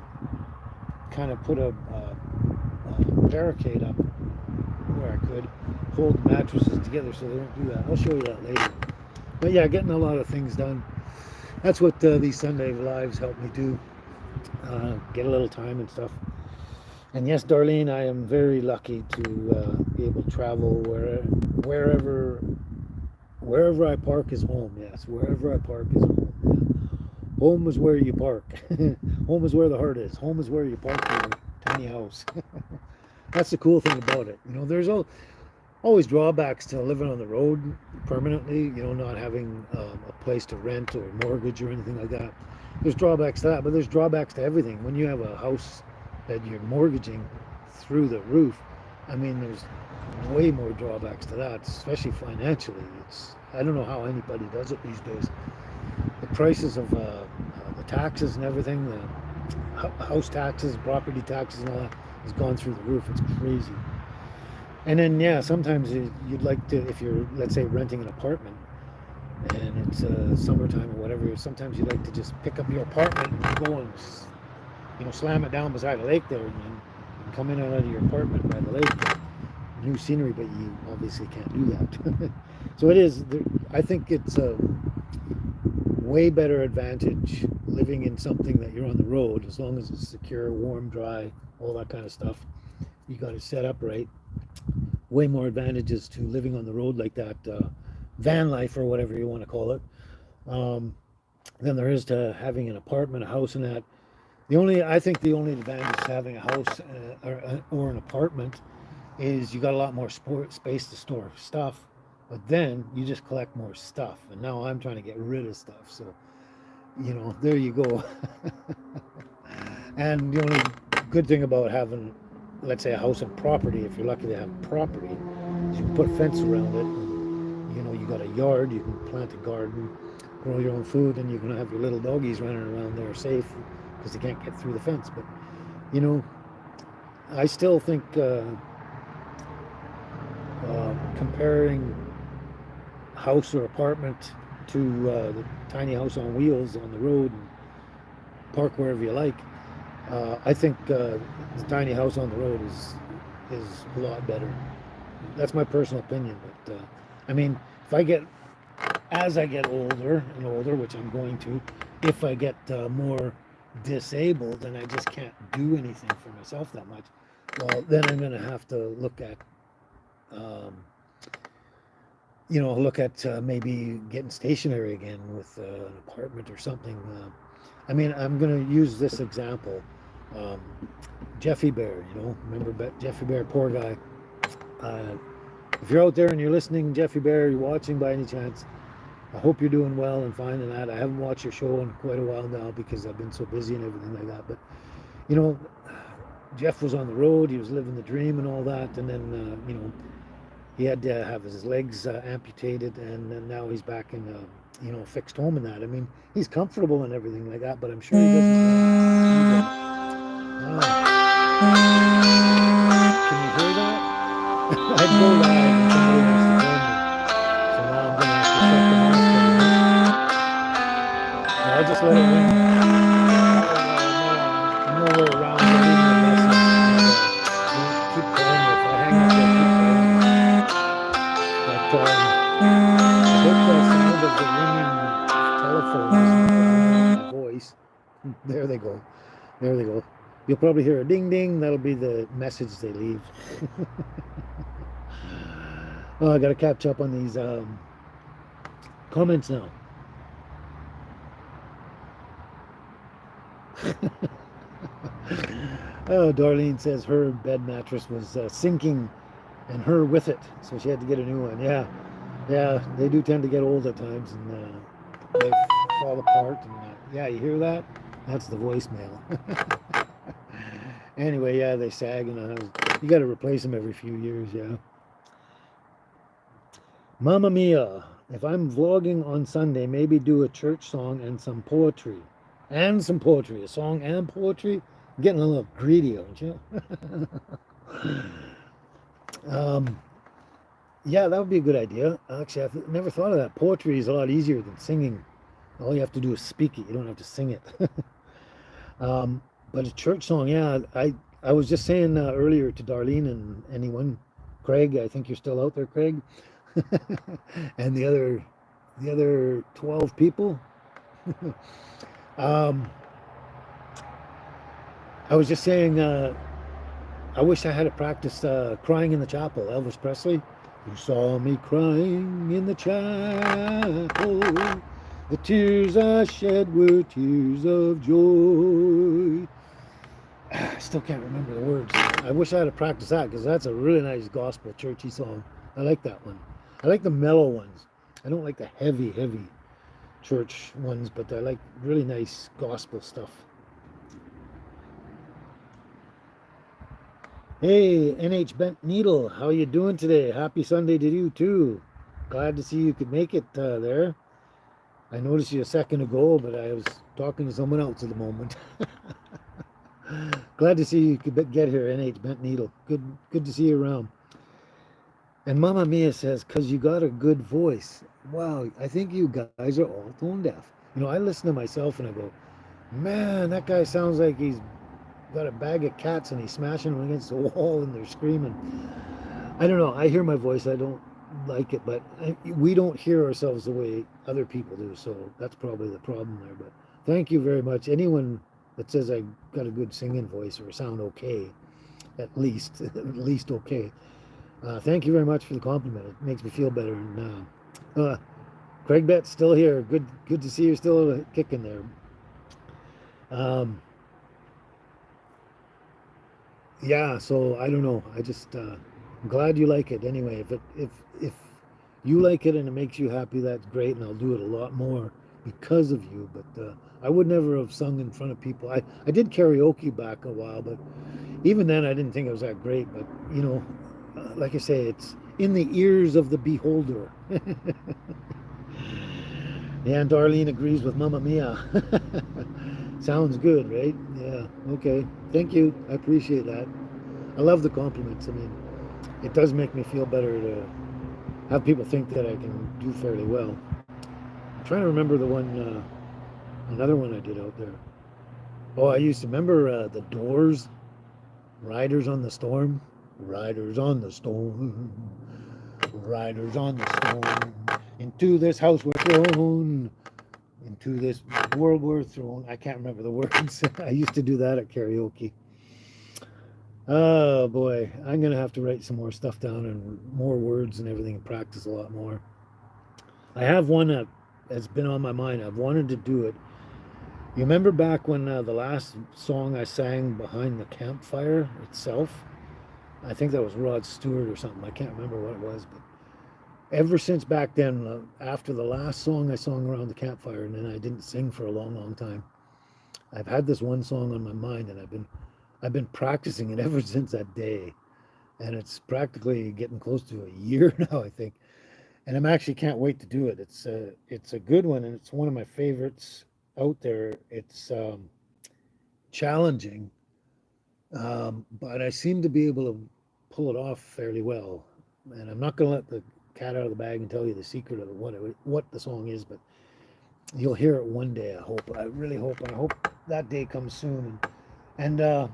kind of put a barricade up where I could hold the mattresses together so they don't do that. I'll show you that later. But yeah, getting a lot of things done. That's what these Sunday lives help me do. Get a little time and stuff. And yes, Darlene, I am very lucky to be able to travel wherever I park is home. Yes, wherever I park is home. Yeah. Home is where you park. Home is where the heart is. Home is where you park your tiny house. That's the cool thing about it. There's always drawbacks to living on the road permanently, not having a place to rent or mortgage or anything like that. There's drawbacks to that, but there's drawbacks to everything. When you have a house that you're mortgaging through the roof, there's way more drawbacks to that, especially financially. I don't know how anybody does it these days. The prices of the taxes and everything, the house taxes, property taxes and all that has gone through the roof. It's crazy. And then, yeah, sometimes you'd like to, if you're, let's say, renting an apartment and it's summertime or whatever, sometimes you'd like to just pick up your apartment and go and slam it down beside a lake there, and then come in and out of your apartment by the lake. New scenery, but you obviously can't do that. So it is. I think it's a way better advantage living in something that you're on the road, as long as it's secure, warm, dry, all that kind of stuff. You got it set up right. Way more advantages to living on the road like that, van life or whatever you want to call it, um, than there is to having an apartment, a house, and that. I think the only advantage to having a house or an apartment is you got a lot more space to store stuff, but then you just collect more stuff. And now I'm trying to get rid of stuff. So, there you go. And the only good thing about having, let's say, a house and property, if you're lucky to have property, is you can put a fence around it. And, you got a yard, you can plant a garden, grow your own food, and you can have your little doggies running around there safe because they can't get through the fence. But, I still think comparing house or apartment to the tiny house on wheels on the road and park wherever you like, I think the tiny house on the road is a lot better. That's my personal opinion. But I mean, as I get older and older, which I'm going to, if I get more disabled and I just can't do anything for myself that much, well, then I'm going to have to look at maybe getting stationary again with an apartment or something. I mean, I'm going to use this example. Jeffy Bear, remember Jeffy Bear, poor guy. If you're out there and you're listening, Jeffy Bear, you're watching by any chance, I hope you're doing well and fine and that. I haven't watched your show in quite a while now because I've been so busy and everything like that. But, Jeff was on the road, he was living the dream and all that. And then, he had to have his legs amputated, and then now he's back in a fixed home and that. I mean, he's comfortable and everything like that, but I'm sure he doesn't. Can you hear that? I'd go live and somebody wants to join me. So now I'm going to have to shut the mic for a minute. I'll just let it ring. I'm nowhere around to leave a message. Keep calling me. If I hang up, I'll keep calling me. But I hope the sound of the ringing telephone is my voice. There they go. There they go. You'll probably hear a ding ding. That'll be the message they leave. Oh, I got to catch up on these comments now. Oh, Darlene says her bed mattress was sinking and her with it, so she had to get a new one. Yeah, they do tend to get old at times, and they fall apart. And yeah, you hear that? That's the voicemail. Anyway, yeah, they sag, and you got to replace them every few years. Yeah. Mamma Mia, if I'm vlogging on Sunday, maybe do a church song and some poetry. A song and poetry. I'm getting a little greedy, aren't you? Yeah, that would be a good idea. Actually, I've never thought of that. Poetry is a lot easier than singing. All you have to do is speak it. You don't have to sing it. But a church song, yeah. I was just saying earlier to Darlene and anyone, Craig, I think you're still out there, Craig, and the other 12 people. I was just saying, I wish I had to practice crying in the chapel. Elvis Presley, you saw me crying in the chapel. The tears I shed were tears of joy. I still can't remember the words. I wish I had to practice that because that's a really nice gospel churchy song. I like that one. I like the mellow ones. I don't like the heavy church ones, but I like really nice gospel stuff. Hey, NH Bent Needle, how you doing today? Happy Sunday to you too. Glad to see you could make it there. I noticed you a second ago, but I was talking to someone else at the moment. Glad to see you could get here, NH Bent Needle. Good to see you around. And Mamma Mia says, because you got a good voice. Wow, I think you guys are all tone deaf. I listen to myself and I go, man, that guy sounds like he's got a bag of cats and he's smashing them against the wall and they're screaming. I don't know. I hear my voice. I don't like it, but we don't hear ourselves the way other people do. So that's probably the problem there. But thank you very much. Anyone that says I got a good singing voice or sound okay, at least, at least okay. Thank you very much for the compliment. It makes me feel better. And Craig Bett's still here. Good to see you're still kicking there. Yeah, so I don't know. I just I'm glad you like it anyway. If you like it and it makes you happy, that's great, and I'll do it a lot more because of you. But I would never have sung in front of people. I did karaoke back a while, but even then I didn't think it was that great. But you know, like I say, it's in the ears of the beholder. Yeah, and Darlene agrees with Mamma Mia. Sounds good, right? Yeah, okay. Thank you. I appreciate that. I love the compliments. I mean, it does make me feel better to have people think that I can do fairly well. I'm trying to remember the one, another one I did out there. Oh, I used to remember The Doors, Riders on the Storm. Riders on the storm. Riders on the storm. Into this house we're thrown. Into this world we're thrown. I can't remember the words. I used to do that at karaoke. Oh boy, I'm gonna have to write some more stuff down and more words and everything and practice a lot more. I have one that's been on my mind. I've wanted to do it. You remember back when the last song I sang behind the campfire itself? I think that was Rod Stewart or something. I can't remember what it was, but ever since back then, after the last song I sang around the campfire, and then I didn't sing for a long, long time, I've had this one song on my mind, and I've been practicing it ever since that day, and it's practically getting close to a year now, I think. And I'm actually can't wait to do it. It's a good one, and it's one of my favorites out there. It's challenging, but I seem to be able to pull it off fairly well. And I'm not going to let the cat out of the bag and tell you the secret of what the song is, but you'll hear it one day. I hope. I really hope. And I hope that day comes soon. And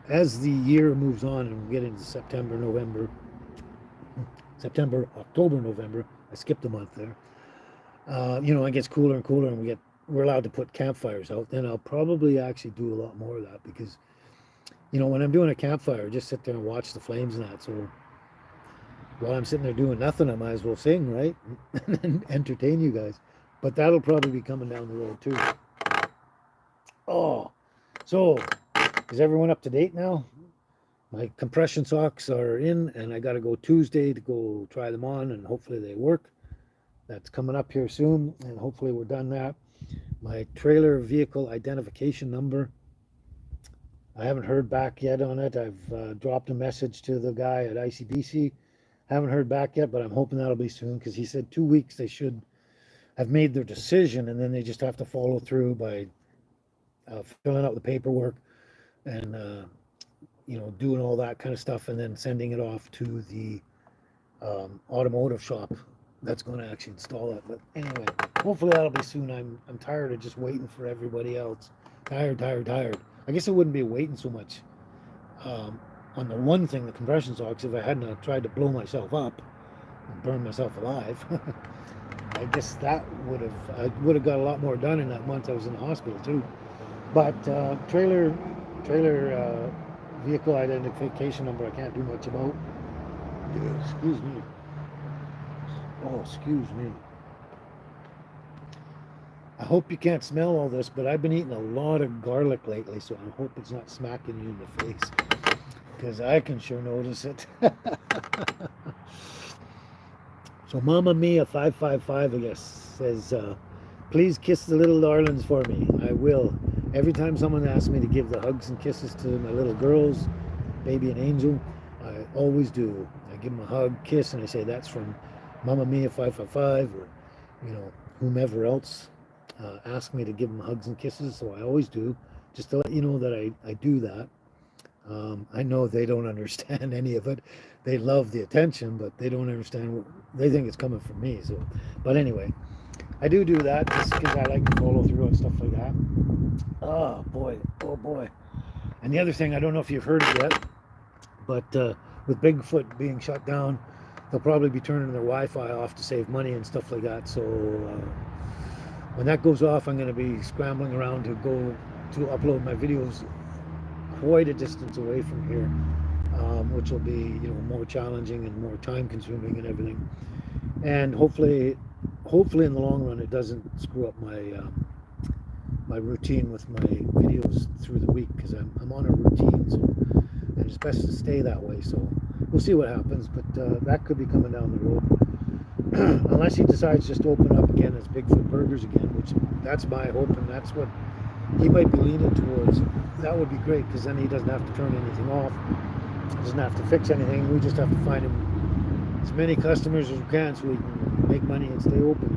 as the year moves on and we get into September, October, November. I skipped a month there. You know, it gets cooler and cooler, and we're allowed to put campfires out. Then I'll probably actually do a lot more of that because, you know, when I'm doing a campfire, I just sit there and watch the flames and that. So while I'm sitting there doing nothing, I might as well sing, right? And entertain you guys. But that'll probably be coming down the road too. Oh, so is everyone up to date now? My compression socks are in, and I got to go Tuesday to go try them on, and hopefully they work. That's coming up here soon, and hopefully we're done that. My trailer vehicle identification number, I haven't heard back yet on it. I've dropped a message to the guy at ICBC. Haven't heard back yet, but I'm hoping that'll be soon because he said 2 weeks they should have made their decision, and then they just have to follow through by filling out the paperwork and you know, doing all that kind of stuff, and then sending it off to the automotive shop that's going to actually install it. But anyway, hopefully that'll be soon. I'm tired of just waiting for everybody else. Tired. I guess I wouldn't be waiting so much on the one thing, the compression socks, if I hadn't tried to blow myself up and burn myself alive. I guess I would have got a lot more done in that month I was in the hospital too. But trailer vehicle identification number I can't do much about. Excuse me. Oh, excuse me. I hope you can't smell all this, but I've been eating a lot of garlic lately, so I hope it's not smacking you in the face, because I can sure notice it. So Mama Mia 555, I guess, says, please kiss the little darlings for me. I will. Every time someone asks me to give the hugs and kisses to my little girls, baby and angel, I always do. I give them a hug, kiss, and I say that's from Mama Mia 555, or, you know, whomever else ask me to give them hugs and kisses, so I always do, just to let you know that I do that. I know they don't understand any of it. They love the attention, but they don't understand they think it's coming from me. So, but anyway, I do that just because I like to follow through on stuff like that. Oh boy, oh boy. And the other thing, I don't know if you've heard it yet, but with Bigfoot being shut down, they'll probably be turning their Wi-Fi off to save money and stuff like that. So when that goes off, I'm going to be scrambling around to go to upload my videos quite a distance away from here, which will be, you know, more challenging and more time consuming and everything. And hopefully in the long run, it doesn't screw up my my routine with my videos through the week, because I'm on a routine, so, and it's best to stay that way. So we'll see what happens, but that could be coming down the road. Unless he decides just to open up again as Bigfoot Burgers again, which that's my hope, and that's what he might be leaning towards. That would be great, because then he doesn't have to turn anything off, doesn't have to fix anything. We just have to find him as many customers as we can so we can make money and stay open.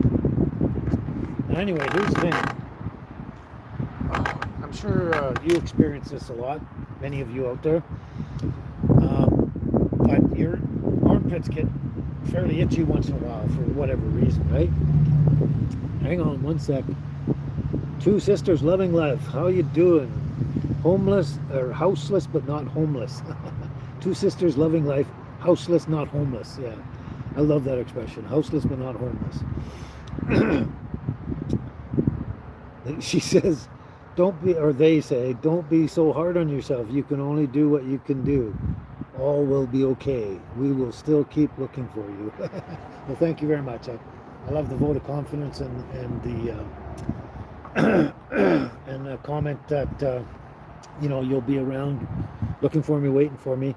And anyway, here's the thing. I'm sure you experience this a lot, many of you out there, but your armpits get fairly itchy once in a while for whatever reason, right? Hang on one sec. Two sisters loving life, how you doing? Homeless or houseless but not homeless. Two sisters loving life, houseless not homeless. Yeah, I love that expression, houseless but not homeless. She says, don't be, or they say, don't be so hard on yourself. You can only do what you can do. All will be okay. We will still keep looking for you. Well, thank you very much. I love the vote of confidence and the and the comment that you know, you'll be around looking for me, waiting for me.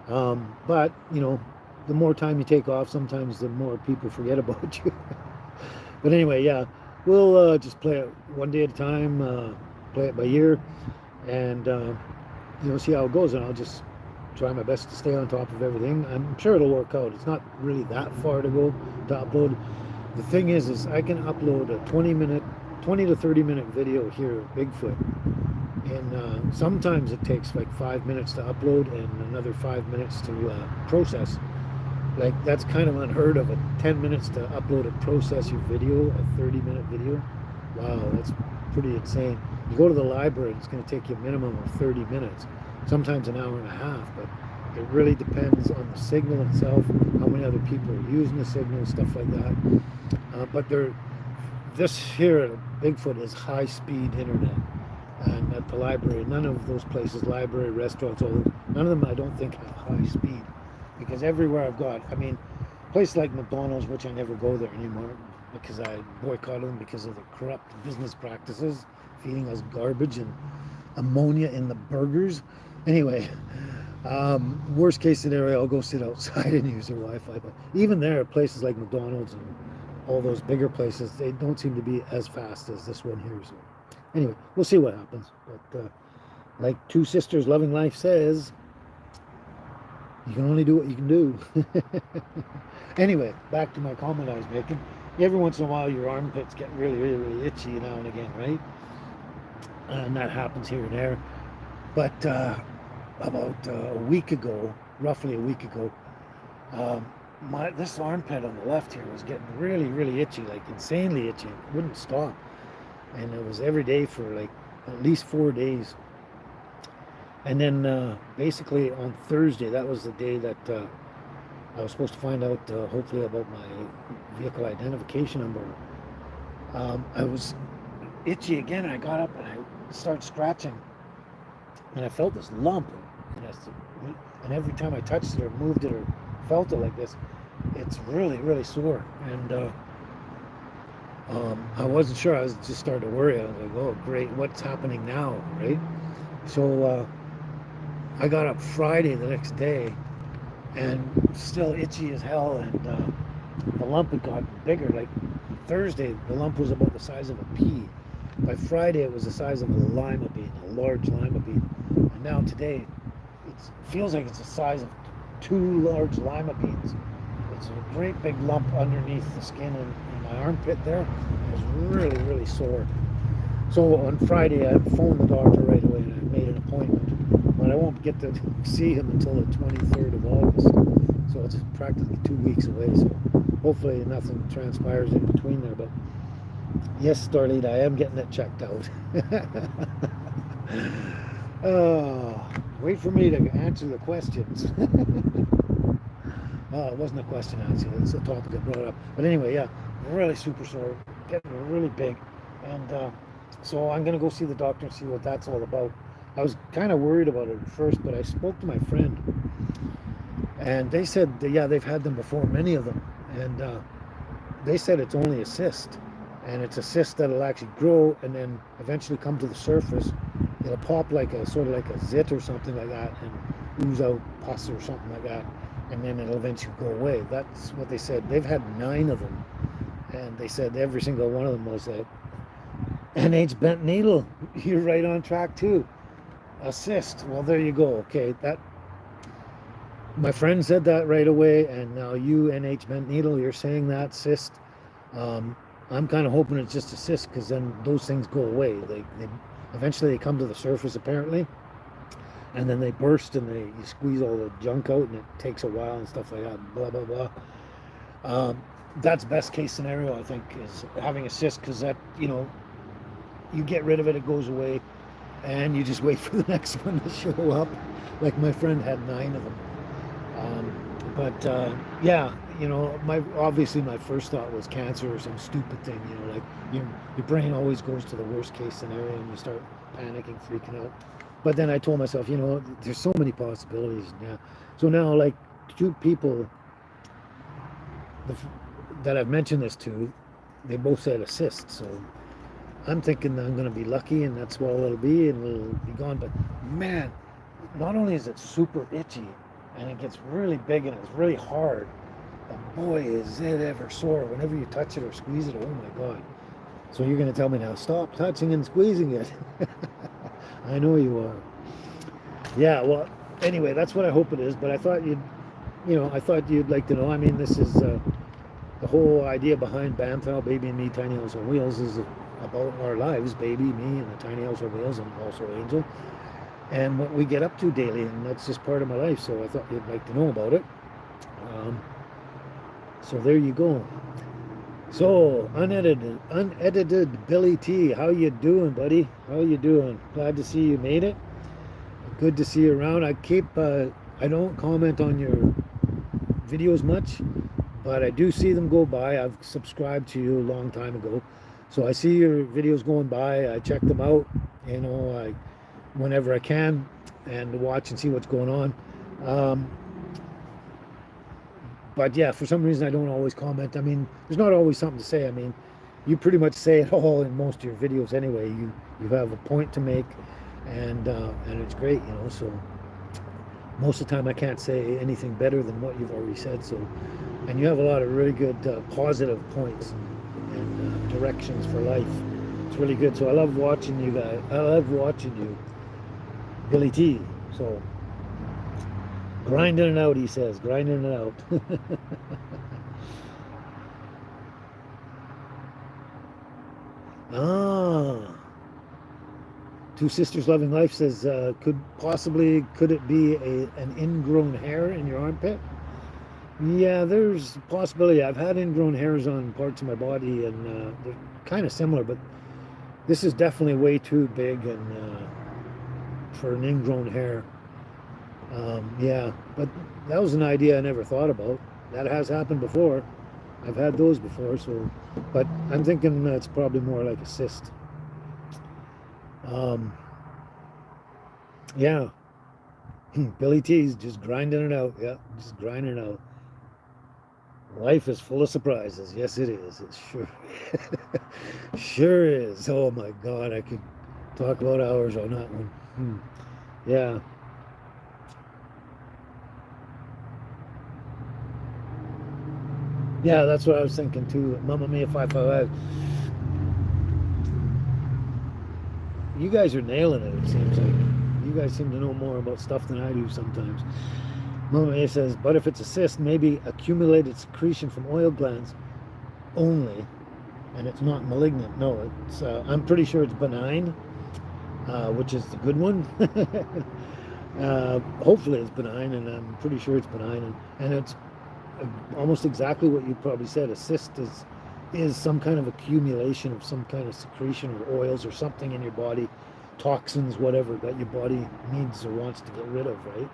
But you know, the more time you take off, sometimes the more people forget about you. But anyway, yeah, we'll just play it one day at a time. Play it by ear, and you know, see how it goes. And I'll just try my best to stay on top of everything. I'm sure it'll work out. It's not really that far to go to upload. The thing is I can upload a 20 to 30 minute video here at Bigfoot, and sometimes it takes like 5 minutes to upload and another 5 minutes to process. Like, that's kind of unheard of. 10 minutes to upload and process your video, a 30-minute video. Wow, that's pretty insane. You go to the library, it's going to take you a minimum of 30 minutes, sometimes an hour and a half, but it really depends on the signal itself, how many other people are using the signal, stuff like that. But this here at Bigfoot is high-speed internet, and at the library, none of those places, library, restaurants, all those, none of them I don't think have high speed, because everywhere I've got, I mean, places like McDonald's, which I never go there anymore, because I boycotted them because of the corrupt business practices, feeding us garbage and ammonia in the burgers. Anyway, worst case scenario, I'll go sit outside and use their Wi-Fi. But even there, places like McDonald's and all those bigger places, they don't seem to be as fast as this one here. So anyway, we'll see what happens. But like Two Sisters Loving Life says, you can only do what you can do. Anyway, back to my comment I was making. Every once in a while, your armpits get really itchy now and again, right? And that happens here and there. But about a week ago, roughly a week ago, this armpit on the left here was getting really itchy, like insanely itchy. It wouldn't stop. And it was every day for like at least 4 days. And then basically on Thursday, that was the day that I was supposed to find out, hopefully, about my vehicle identification number. I was itchy again. I got up and I started scratching, and I felt this lump. And every time I touched it or moved it or felt it like this, it's really sore. And I wasn't sure. I was just starting to worry. I was like, oh, great, what's happening now, right? So I got up Friday the next day, and still itchy as hell, and the lump had gotten bigger. Like Thursday, the lump was about the size of a pea. By Friday, it was the size of a lima bean, a large lima bean. And now today, it feels like it's the size of 2 large lima beans. It's a great big lump underneath the skin in my armpit there. It was really sore. So on Friday, I phoned the doctor right away, and I made an appointment. But I won't get to see him until the 23rd of August. So it's practically 2 weeks away. So hopefully nothing transpires in between there. But Yes, Starlene, I am getting it checked out. Oh, wait for me to answer the questions. Oh, it wasn't a question answer. It's a topic I brought up. But anyway, yeah, really super sore, getting really big, and so I'm gonna go see the doctor and see what that's all about. I was kind of worried about it at first, but I spoke to my friend, and they said, that, yeah, they've had them before, many of them, and they said it's only a cyst, and it's a cyst that'll actually grow and then eventually come to the surface. It'll pop like a sort of like a zit or something like that, and ooze out pus or something like that, and then it'll eventually go away. That's what they said. They've had 9 of them, and they said every single one of them was that NH bent needle. You're right on track too. A cyst. Well, there you go. Okay, that my friend said that right away, and now you NH bent needle, you're saying that cyst. Um, I'm kind of hoping it's just a cyst because then those things go away. They eventually they come to the surface apparently, and then they burst and you squeeze all the junk out, and it takes a while and stuff like that. Blah blah blah. That's best case scenario, I think, is having a cyst because that you get rid of it, it goes away, and you just wait for the next one to show up. Like my friend had 9 of them. But yeah, my obviously my first thought was cancer or some stupid thing. Like your brain always goes to the worst case scenario, and you start panicking, freaking out. But then I told myself, there's so many possibilities. Yeah. So now, like 2 people that I've mentioned this to, they both said a cyst. So I'm thinking I'm going to be lucky, and that's what it'll be, and it'll be gone. But man, not only is it super itchy, and it gets really big and it's really hard, but boy, is it ever sore whenever you touch it or squeeze it. Oh my God. So you're going to tell me now, stop touching and squeezing it. I know you are. Yeah, well, anyway, that's what I hope it is, but I thought you'd like to know. I mean, this is the whole idea behind BAMTHOW, Baby and Me, Tiny House on Wheels, is about our lives, Baby, me, and the Tiny House on Wheels, and also Angel, and what we get up to daily, and that's just part of my life, so I thought you'd like to know about it. So there you go. So, unedited Billy T, how you doing, buddy? How you doing? Glad to see you made it. Good to see you around. I don't comment on your videos much, but I do see them go by. I've subscribed to you a long time ago, so I see your videos going by. I check them out, whenever I can, and watch and see what's going on. But yeah, for some reason I don't always comment. I mean, there's not always something to say. I mean, you pretty much say it all in most of your videos anyway. You have a point to make, and it's great, So most of the time I can't say anything better than what you've already said. So, and you have a lot of really good positive points and directions for life. It's really good. So I love watching you guys. I love watching you, Billy T. So. Grinding it out, he says. Grinding it out. Ah. Two Sisters Loving Life says, could it be an ingrown hair in your armpit? Yeah, there's a possibility. I've had ingrown hairs on parts of my body, and they're kind of similar, but this is definitely way too big and for an ingrown hair. Yeah, but that was an idea I never thought about. That has happened before. I've had those before, so, but I'm thinking it's probably more like a cyst. Yeah, Billy T's just grinding it out. Yeah, just grinding it out. Life is full of surprises. Yes, it is. It sure, sure is. Oh my God, I could talk about hours on that one. Yeah. Yeah, that's what I was thinking too. Mamma Mia 555. You guys are nailing it, it seems like. You guys seem to know more about stuff than I do sometimes. Mamma Mia says, but if it's a cyst, maybe accumulated secretion from oil glands only, and it's not malignant. No, it's. I'm pretty sure it's benign, which is the good one. Hopefully it's benign, and I'm pretty sure it's benign, and it's almost exactly what you probably said. A cyst is some kind of accumulation of some kind of secretion or oils or something in your body, toxins, whatever, that your body needs or wants to get rid of, right?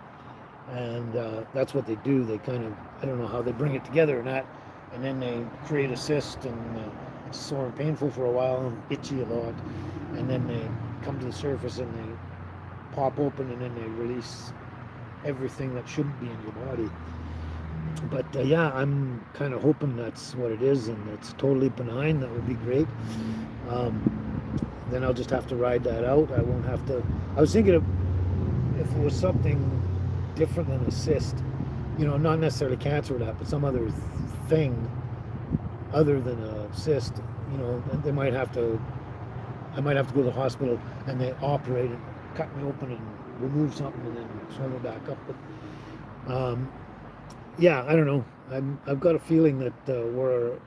And that's what they do. They kind of, I don't know how they bring it together or not, and then they create a cyst, and it's sore and painful for a while and itchy a lot, and then they come to the surface and they pop open, and then they release everything that shouldn't be in your body. But yeah, I'm kind of hoping that's what it is, and it's totally benign. That would be great. Then I'll just have to ride that out. I won't have to. I was thinking of if it was something different than a cyst, you know, not necessarily cancer or that, but some other thing other than a cyst, you know, they might have to. I might have to go to the hospital and they operate and cut me open and remove something and then sew me back up. But yeah, I don't know. I've got a feeling that we're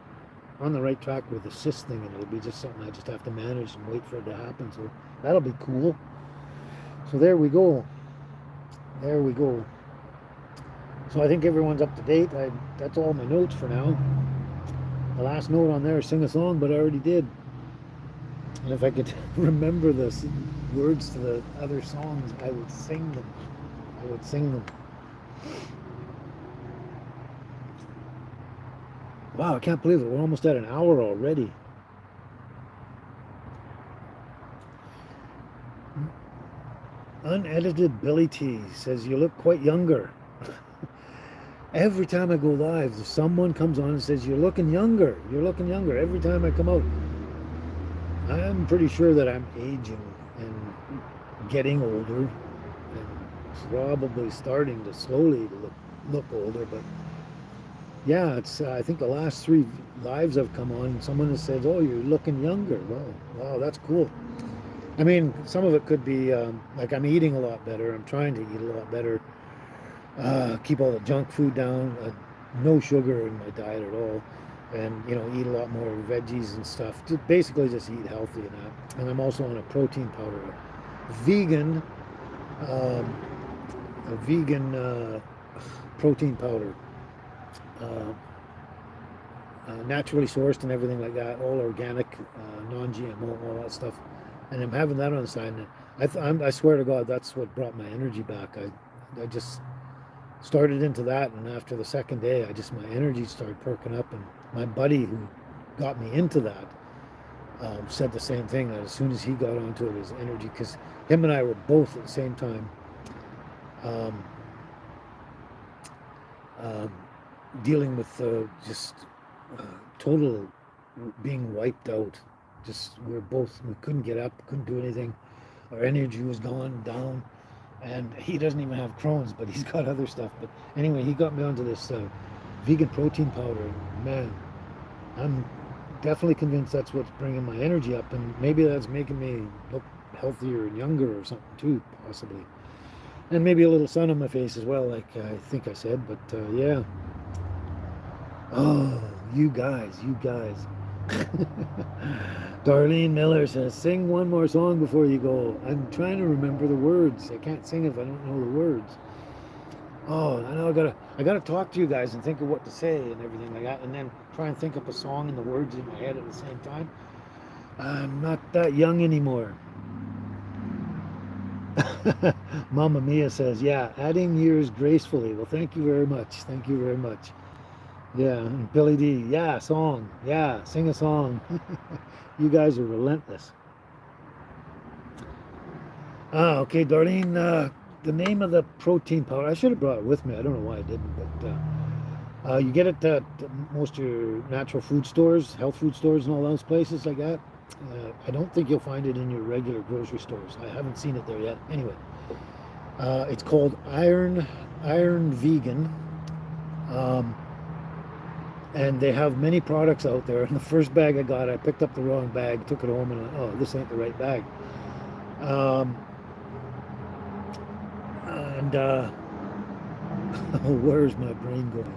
on the right track with the cyst thing, and it'll be just something I just have to manage and wait for it to happen. So that'll be cool. So there we go. There we go. So I think everyone's up to date. That's all my notes for now. The last note on there is sing a song, but I already did. And if I could remember the words to the other songs, I would sing them. I would sing them. Wow, I can't believe it. We're almost at an hour already. Unedited Billy T says, you look quite younger. Every time I go live, someone comes on and says, you're looking younger. You're looking younger. Every time I come out, I'm pretty sure that I'm aging and getting older and probably starting to slowly look older. But yeah, it's I think the last 3 lives I've come on, someone has said, oh, you're looking younger. Wow, that's cool. I mean, some of it could be like I'm eating a lot better. I'm trying to eat a lot better. Keep all the junk food down. No sugar in my diet at all. And, you know, eat a lot more veggies and stuff. Basically just eat healthy and that. And I'm also on a protein powder. Vegan protein powder. Naturally sourced and everything like that, all organic, non-GMO, all that stuff, and I'm having that on the side. And I swear to God, that's what brought my energy back. I just started into that, and after the second day, my energy started perking up. And my buddy who got me into that said the same thing, that as soon as he got onto it, his energy, because him and I were both at the same time dealing with just total being wiped out. Just we couldn't get up, couldn't do anything. Our energy was gone down, and he doesn't even have Crohn's, but he's got other stuff. But anyway, he got me onto this vegan protein powder. Man, I'm definitely convinced that's what's bringing my energy up, and maybe that's making me look healthier and younger or something too, possibly. And maybe a little sun on my face as well, like I think I said. But yeah. Oh, you guys. Darlene Miller says, sing one more song before you go. I'm trying to remember the words. I can't sing if I don't know the words. Oh, I know I gotta talk to you guys and think of what to say and everything like that, and then try and think up a song and the words in my head at the same time. I'm not that young anymore. Mama Mia says, yeah, adding years gracefully. Well, thank you very much. Thank you very much. Yeah, and Billy D, yeah, song. Yeah, sing a song. You guys are relentless. Okay, Darlene, the name of the protein powder, I should have brought it with me. I don't know why I didn't, but you get it at most of your natural food stores, health food stores and all those places like that. I don't think you'll find it in your regular grocery stores. I haven't seen it there yet. Anyway, it's called Iron Vegan. And they have many products out there. And the first bag I got, I picked up the wrong bag, took it home, and oh, this ain't the right bag. Where's my brain going?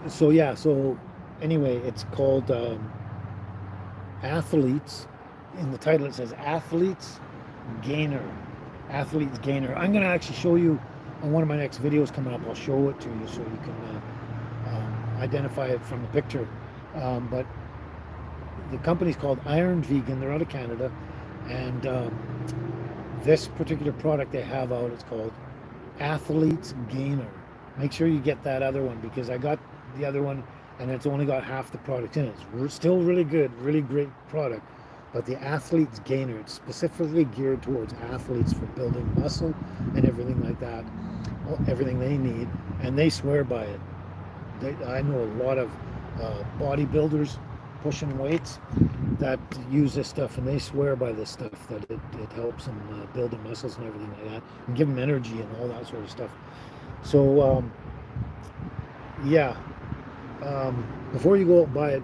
So anyway, it's called Athletes. In the title it says Athletes Gainer. Athletes Gainer. I'm going to actually show you on one of my next videos coming up. I'll show it to you so you can identify it from the picture. But the company's called Iron Vegan. They're out of Canada, and this particular product they have out is called Athlete's Gainer. Make sure you get that other one, because I got the other one and it's only got half the product in it. It's still really good, really great product. But the Athlete's Gainer, it's specifically geared towards athletes for building muscle and everything like that, everything they need, and they swear by it. I know a lot of bodybuilders pushing weights that use this stuff, and they swear by this stuff, that it helps them build their muscles and everything like that, and give them energy and all that sort of stuff. So yeah, before you go out and buy it,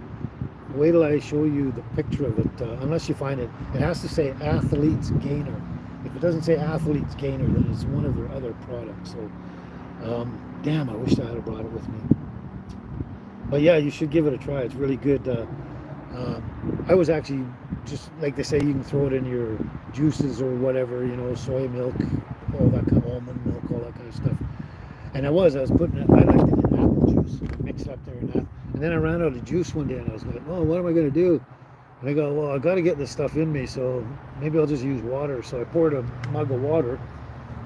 wait till I show you the picture of it. Unless you find it, it has to say Athlete's Gainer. If it doesn't say Athlete's Gainer, then it's one of their other products. So damn, I wish I had brought it with me. But yeah, you should give it a try. It's really good. I was actually, just like they say, you can throw it in your juices or whatever, you know, soy milk, all that kind of almond milk, all that kind of stuff. And I was putting it, I liked it in apple juice, mix it up there and that. And then I ran out of juice one day, and I was like, oh, what am I going to do? And I go, well, I got to get this stuff in me, so maybe I'll just use water. So I poured a mug of water,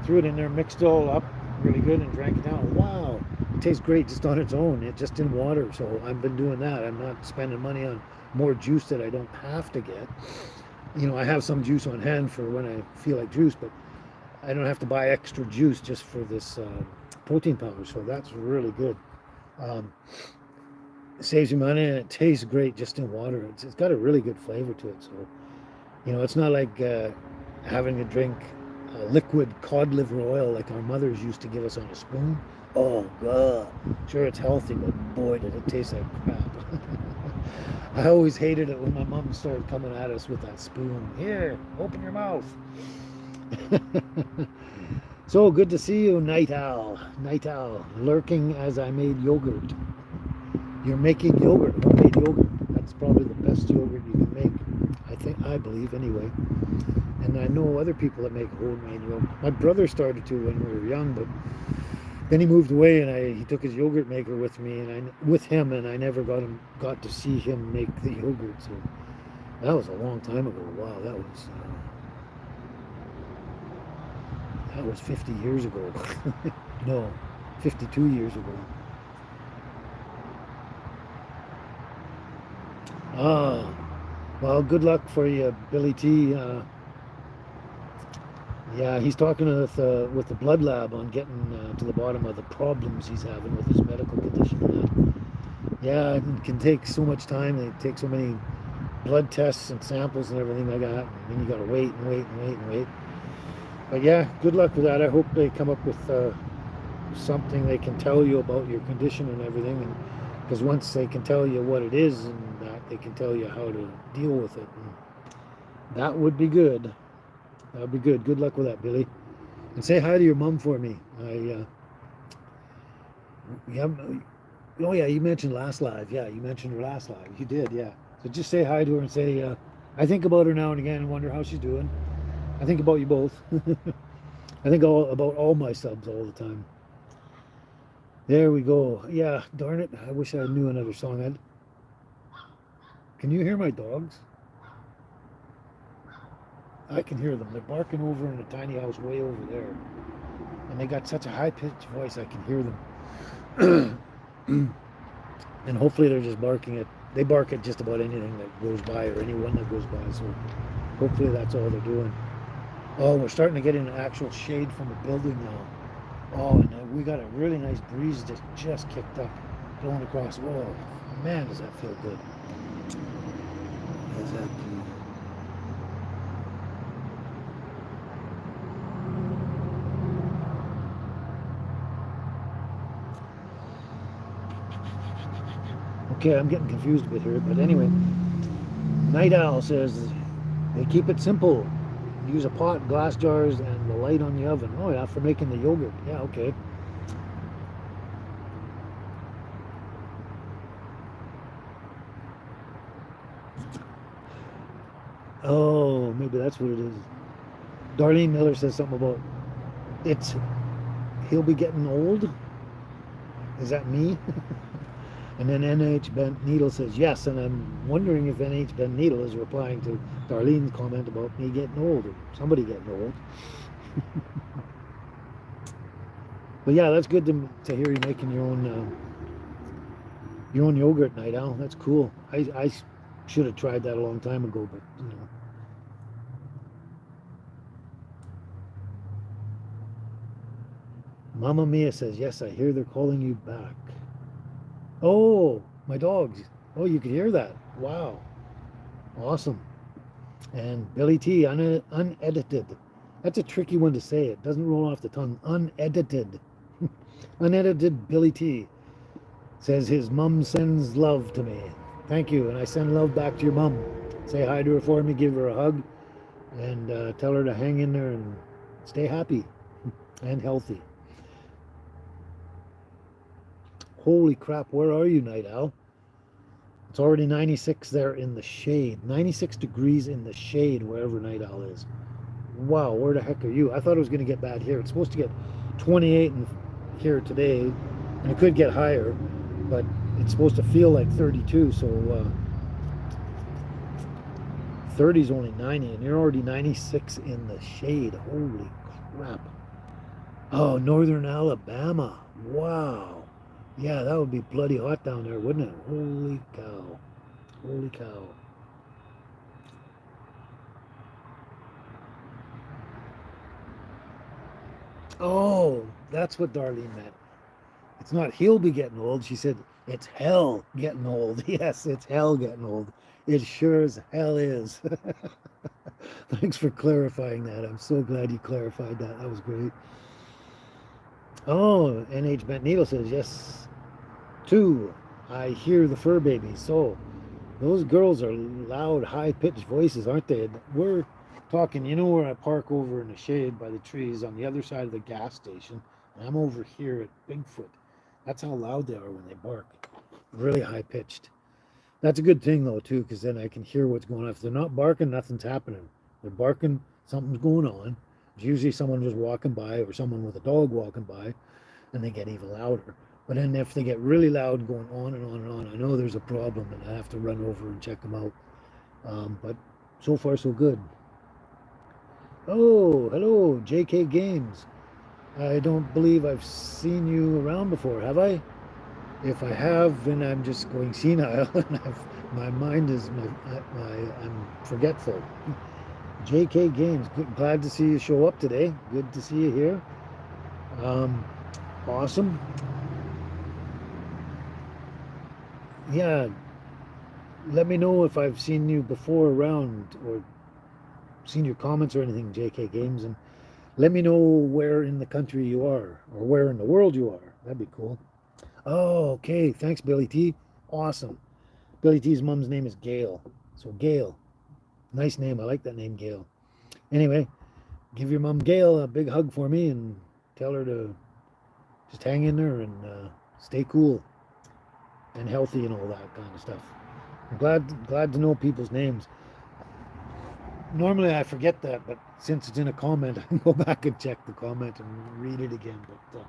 threw it in there, mixed it all up really good, and drank it down. Wow, it tastes great just on its own. It just in water. So I've been doing that. I'm not spending money on more juice that I don't have to get. You know, I have some juice on hand for when I feel like juice, but I don't have to buy extra juice just for this protein powder. So that's really good. It saves you money, and it tastes great just in water. It's got a really good flavor to it. So, you know, it's not like having a drink liquid cod liver oil like our mothers used to give us on a spoon. Oh God, sure, it's healthy, but boy, did it taste like crap. I always hated it when my mom started coming at us with that spoon. Here, open your mouth. So good to see you, Night Owl. Night Owl, lurking as I made yogurt. You're making yogurt, homemade yogurt. That's probably the best yogurt you can make. I believe anyway. And I know other people that make homemade yogurt. My brother started to when we were young, but then he moved away, and he took his yogurt maker with me, and with him, and I never got to see him make the yogurt. So that was a long time ago. Wow, that was 50 years ago. No, 52 years ago. Well, good luck for you, Billy T. Yeah, he's talking with the blood lab on getting to the bottom of the problems he's having with his medical condition and that. Yeah, it can take so much time. They take so many blood tests and samples and everything like that. And then you got to wait and wait and wait and wait. But yeah, good luck with that. I hope they come up with something they can tell you about your condition and everything. And because once they can tell you what it is, and that they can tell you how to deal with it, and that would be good. That would be good. Good luck with that, Billy. And say hi to your mom for me. Oh yeah, you mentioned last live. Yeah, you mentioned her last live. You did, yeah. So just say hi to her and say, I think about her now and again and wonder how she's doing. I think about you both. I think about all my subs all the time. There we go. Yeah, darn it. I wish I knew another song. Can you hear my dogs? I can hear them. They're barking over in a tiny house way over there. And they got such a high-pitched voice, I can hear them. And hopefully they're just barking they bark at just about anything that goes by, or anyone that goes by. So hopefully that's all they're doing. Oh, we're starting to get in actual shade from the building now. Oh, and we got a really nice breeze that just kicked up, blowing across. Oh, man, does that feel good. Does that feel Okay, I'm getting confused a bit here, but anyway, Night Owl says they keep it simple. Use a pot, glass jars, and the light on the oven. Oh yeah, for making the yogurt. Yeah, okay. Oh, maybe that's what it is. Darlene Miller says something about he'll be getting old. Is that me? And then NH Bent Needle says yes, and I'm wondering if NH Bent Needle is replying to Darlene's comment about me getting old, or somebody getting old. But yeah, that's good to hear you making your own yogurt, Night Owl. That's cool. I should have tried that a long time ago, but you know. Mamma Mia says yes. I hear they're calling you back. Oh, my dogs. Oh, you could hear that. Wow. Awesome. And Billy T, unedited. That's a tricky one to say. It doesn't roll off the tongue. Unedited. Unedited Billy T says his mom sends love to me. Thank you. And I send love back to your mom. Say hi to her for me. Give her a hug. And tell her to hang in there and stay happy and healthy. Holy crap. Where are you, Night Owl? It's already 96 there in the shade. 96 degrees in the shade wherever Night Owl is. Wow, where the heck are you? I thought it was going to get bad here. It's supposed to get 28 here today, and it could get higher, but it's supposed to feel like 32, so 30 is only 90, and you're already 96 in the shade. Holy crap. Oh, northern Alabama. Wow. Yeah, that would be bloody hot down there, wouldn't it? Holy cow. Holy cow. Oh, that's what Darlene meant. It's not he'll be getting old. She said it's hell getting old. Yes, it's hell getting old. It sure as hell is. Thanks for clarifying that. I'm so glad you clarified that. That was great. Oh, NH Bent Needle says yes. 2. I hear the fur babies. So those girls are loud, high-pitched voices, aren't they? We're talking, you know where I park over in the shade by the trees on the other side of the gas station, and I'm over here at Bigfoot. That's how loud they are when they bark. Really high-pitched. That's a good thing, though, too, because then I can hear what's going on. If they're not barking, nothing's happening. They're barking, something's going on. It's usually someone just walking by or someone with a dog walking by, and they get even louder. But then if they get really loud going on and on and on, I know there's a problem and I have to run over and check them out. But so far, so good. Oh, hello, JK Games. I don't believe I've seen you around before, have I? If I have, then I'm just going senile and my mind is, I'm forgetful. JK Games, glad to see you show up today. Good to see you here. Awesome. Yeah, let me know if I've seen you before around or seen your comments or anything, JK Games, and let me know where in the country you are or where in the world you are. That'd be cool. Oh, okay. Thanks, Billy T. Awesome. Billy T's mom's name is Gail. So Gail. Nice name. I like that name, Gail. Anyway, give your mom Gail a big hug for me and tell her to just hang in there and stay cool and healthy and all that kind of stuff. I'm glad to know people's names. Normally I forget that, but since it's in a comment, I can go back and check the comment and read it again. But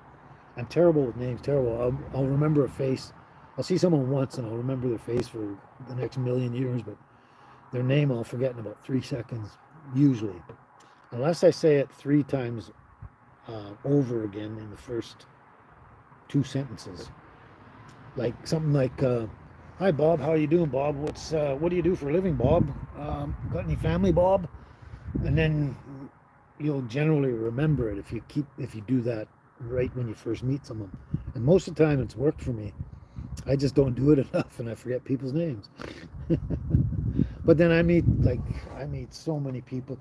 I'm terrible with names, terrible. I'll remember a face. I'll see someone once and I'll remember their face for the next million years, but their name I'll forget in about 3 seconds, usually. Unless I say it 3 times over again in the first 2 sentences. Like something like, hi Bob, how you doing, Bob? What do you do for a living, Bob? Got any family, Bob? And then you'll generally remember it if you do that right when you first meet someone. And most of the time it's worked for me. I just don't do it enough and I forget people's names. But then I meet so many people.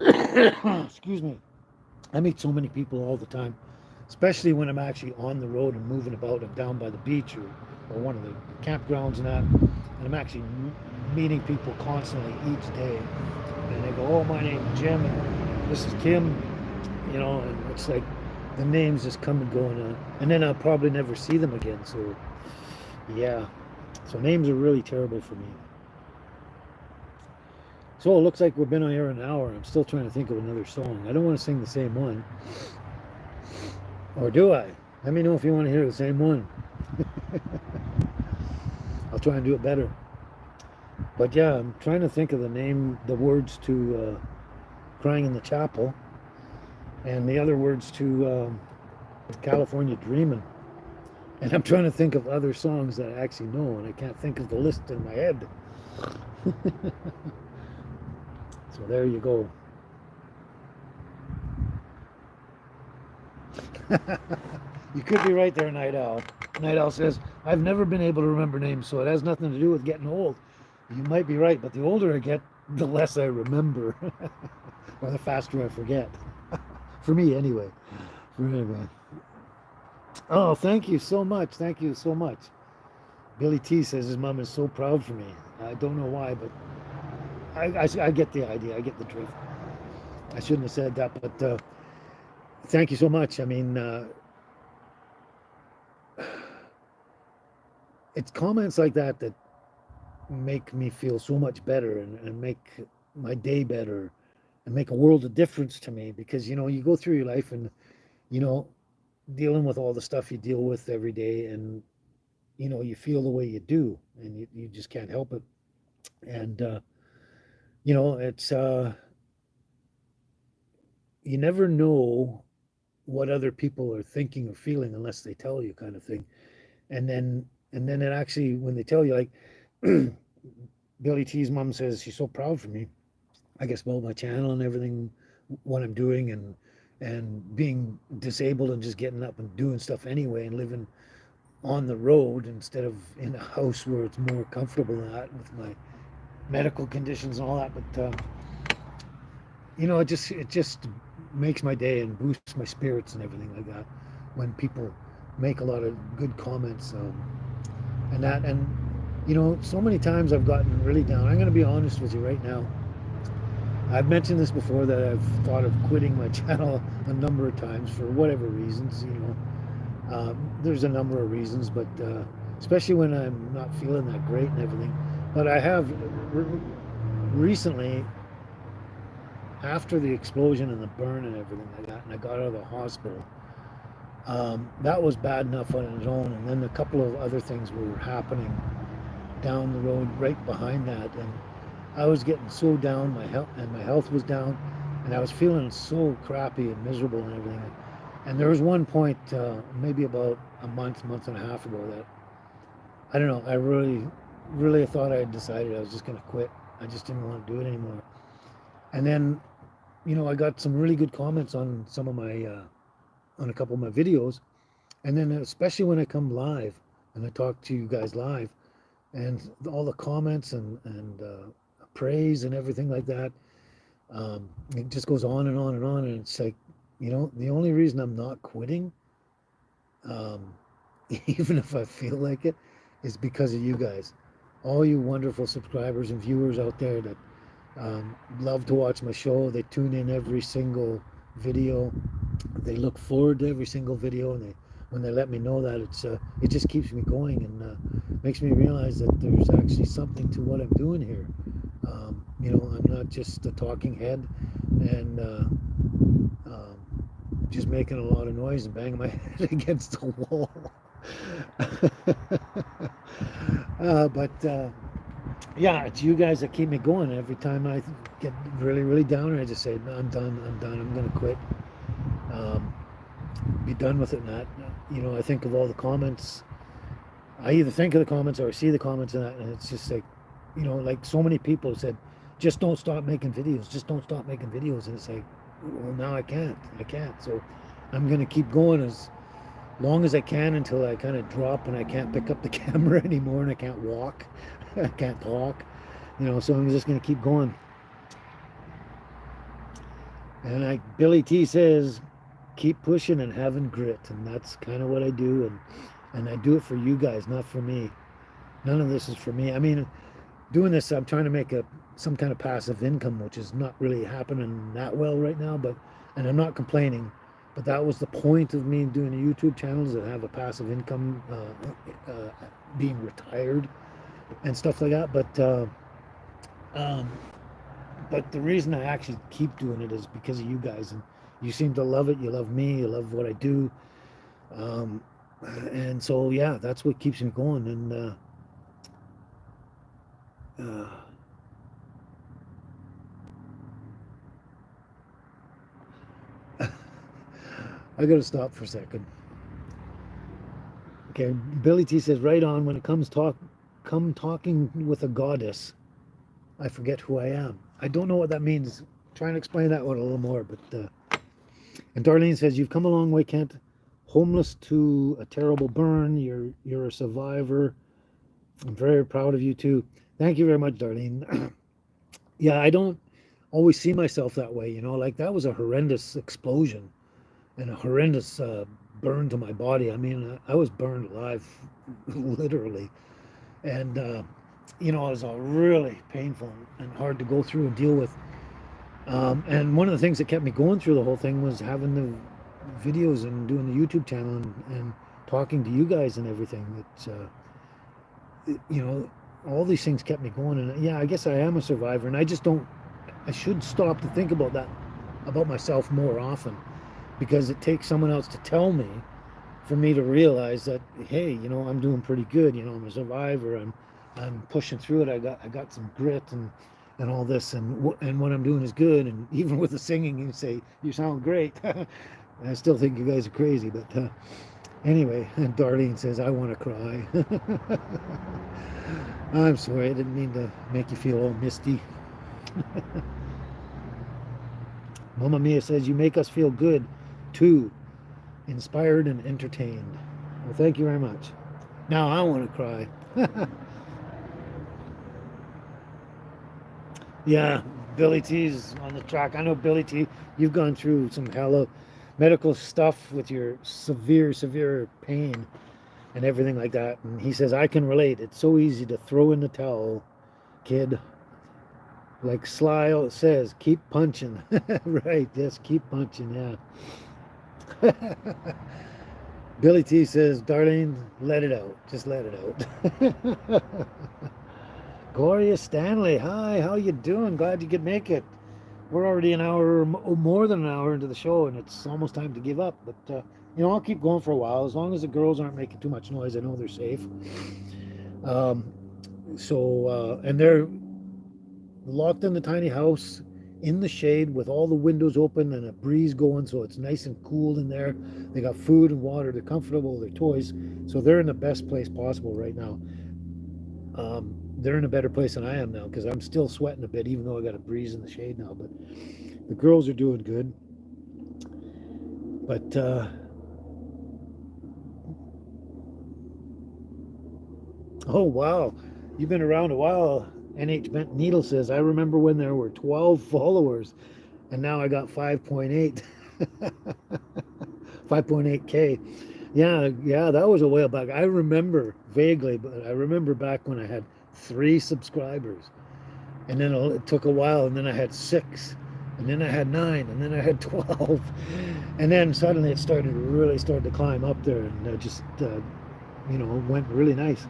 Excuse me. I meet so many people all the time, especially when I'm actually on the road and moving about. I'm down by the beach or one of the campgrounds and that, and I'm actually meeting people constantly each day. And they go, oh, my name's Jim, and this is Kim, and it's like the names just come and go, and then I'll probably never see them again. So, yeah. So names are really terrible for me. So it looks like we've been on here an hour. I'm still trying to think of another song. I don't want to sing the same one. Or do I? Let me know if you want to hear the same one. try and do it better. But yeah, I'm trying to think of the words to Crying in the Chapel, and the other words to California Dreamin'. And I'm trying to think of other songs that I actually know, and I can't think of the list in my head. So there you go. You could be right there, Night Owl. Night Owl says, I've never been able to remember names, so it has nothing to do with getting old. You might be right, but the older I get, the less I remember, or the faster I forget. For me, anyway. Oh, thank you so much. Thank you so much. Billy T says his mom is so proud for me. I don't know why, but I get the idea. I get the drift. I shouldn't have said that, but thank you so much. I mean, it's comments like that that make me feel so much better and make my day better and make a world of difference to me, because, you know, you go through your life and, you know, dealing with all the stuff you deal with every day, and, you know, you feel the way you do, and you just can't help it. And, you know, it's, you never know what other people are thinking or feeling unless they tell you, kind of thing. And then it actually, when they tell you, like, Billy T's mom says she's so proud for me, I guess, about my channel and everything, what I'm doing, and being disabled and just getting up and doing stuff anyway, and living on the road instead of in a house where it's more comfortable than that with my medical conditions and all that. But you know, it just makes my day and boosts my spirits and everything like that when people make a lot of good comments, and that. And you know, so many times I've gotten really down. I'm going to be honest with you right now. I've mentioned this before, that I've thought of quitting my channel a number of times for whatever reasons. You know, there's a number of reasons, but especially when I'm not feeling that great and everything. But I have recently, after the explosion and the burn and everything like that, and I got out of the hospital, that was bad enough on its own. And then a couple of other things were happening down the road right behind that, and I was getting so down, my health was down, and I was feeling so crappy and miserable and everything. And there was one point, maybe about a month and a half ago, that I don't know, I really thought I had decided I was just going to quit. I just didn't want to do it anymore. And then, you know, I got some really good comments on some of my, on a couple of my videos, and then especially when I come live and I talk to you guys live, and all the comments and praise and everything like that. It just goes on and on and on, and it's like, you know, the only reason I'm not quitting, um, even if I feel like it, is because of you guys, all you wonderful subscribers and viewers out there that love to watch my show. They tune in every single video. They look forward to every single video, and when they let me know that, it just keeps me going, and makes me realize that there's actually something to what I'm doing here. You know, I'm not just a talking head and just making a lot of noise and banging my head against the wall. But yeah, it's you guys that keep me going. Every time I get really down, I just say, no, I'm done, I'm going to quit. Be done with it. And that, you know, I think of all the comments. I either think of the comments or I see the comments, and that, and it's just like, you know, like so many people said, just don't stop making videos, just don't stop making videos. And it's like, well, now I can't. So I'm going to keep going as long as I can until I kind of drop and I can't pick up the camera anymore, and I can't walk, I can't talk, you know, so I'm just going to keep going. And like Billy T says, keep pushing and having grit, and that's kind of what I do, and I do it for you guys, not for me. None of this is for me. I mean, doing this, I'm trying to make some kind of passive income, which is not really happening that well right now, and I'm not complaining, but that was the point of me doing a YouTube channel, is to have a passive income, being retired and stuff like that. But the reason I actually keep doing it is because of you guys, and you seem to love it. You love me. You love what I do. And so, yeah, that's what keeps me going. And Uh, I gotta stop for a second. Okay, Billy T says, right on. When it come talking with a goddess, I forget who I am. I don't know what that means. Try and explain that one a little more. But and Darlene says, you've come a long way, Kent. Homeless to a terrible burn. You're a survivor. I'm very proud of you too. Thank you very much, Darlene. Yeah, I don't always see myself that way. Like that was a horrendous explosion and a horrendous burn to my body. I mean, I was burned alive, literally. And it was really painful and hard to go through and deal with. And one of the things that kept me going through the whole thing was having the videos and doing the YouTube channel and talking to you guys and everything. All these things kept me going. And yeah, I guess I am a survivor, and I should stop to think about that, about myself more often, because it takes someone else to tell me for me to realize that, hey, I'm doing pretty good. I'm a survivor. I'm pushing through it. I got some grit and all this, and what I'm doing is good. And even with the singing, you say you sound great. I still think you guys are crazy, but anyway. Darlene says, I want to cry. I'm sorry, I didn't mean to make you feel all misty. Mama Mia says, you make us feel good too, inspired and entertained. Well, thank you very much. Now I want to cry. Yeah, Billy T's on the track. I know, Billy T, you've gone through some hella medical stuff with your severe pain and everything like that. And he says, I can relate. It's so easy to throw in the towel, kid. Like Sly says, keep punching. Right, yes, keep punching, yeah. Billy T says, Darlene, let it out. Just let it out. Gloria Stanley, hi, how you doing? Glad you could make it. We're already an hour or more than an hour into the show, and it's almost time to give up. But, I'll keep going for a while. As long as the girls aren't making too much noise, I know they're safe. And they're locked in the tiny house in the shade with all the windows open and a breeze going, so it's nice and cool in there. They got food and water. They're comfortable. Their toys. So they're in the best place possible right now. They're in a better place than I am now, because I'm still sweating a bit, even though I got a breeze in the shade now. But the girls are doing good. But oh wow, you've been around a while. NH Bent Needle says, I remember when there were 12 followers, and now I got 5.8. 5.8K. Yeah, that was a while back. I remember vaguely, but I remember back when I had 3 subscribers, and then it took a while, and then I had 6, and then I had 9, and then I had 12, and then suddenly it started to climb up there, and it just went really nice.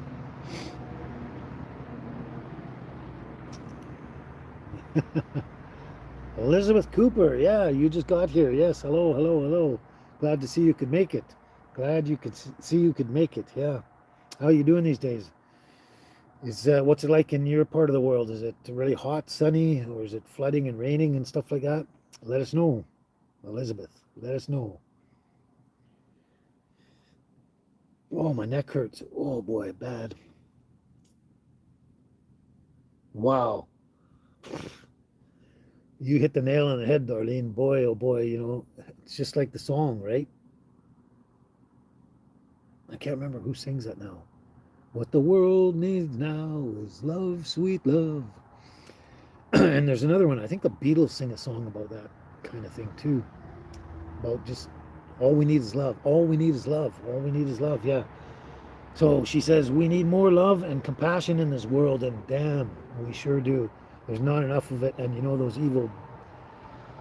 Elizabeth Cooper, yeah, you just got here. Yes, hello. Glad to see you could make it. Glad you could see you could make it. Yeah, how are you doing these days? What's it like in your part of the world? Is it really hot, sunny, or is it flooding and raining and stuff like that? Let us know, Elizabeth. Let us know. Oh, my neck hurts. Oh boy, bad. Wow. You hit the nail on the head, Darlene. Boy, oh boy, it's just like the song, right? I can't remember who sings that now. What the world needs now is love, sweet love. And there's another one. I think the Beatles sing a song about that kind of thing too. About just all we need is love. All we need is love. All we need is love. Yeah. So she says, we need more love and compassion in this world, and damn, we sure do. There's not enough of it. And those evil,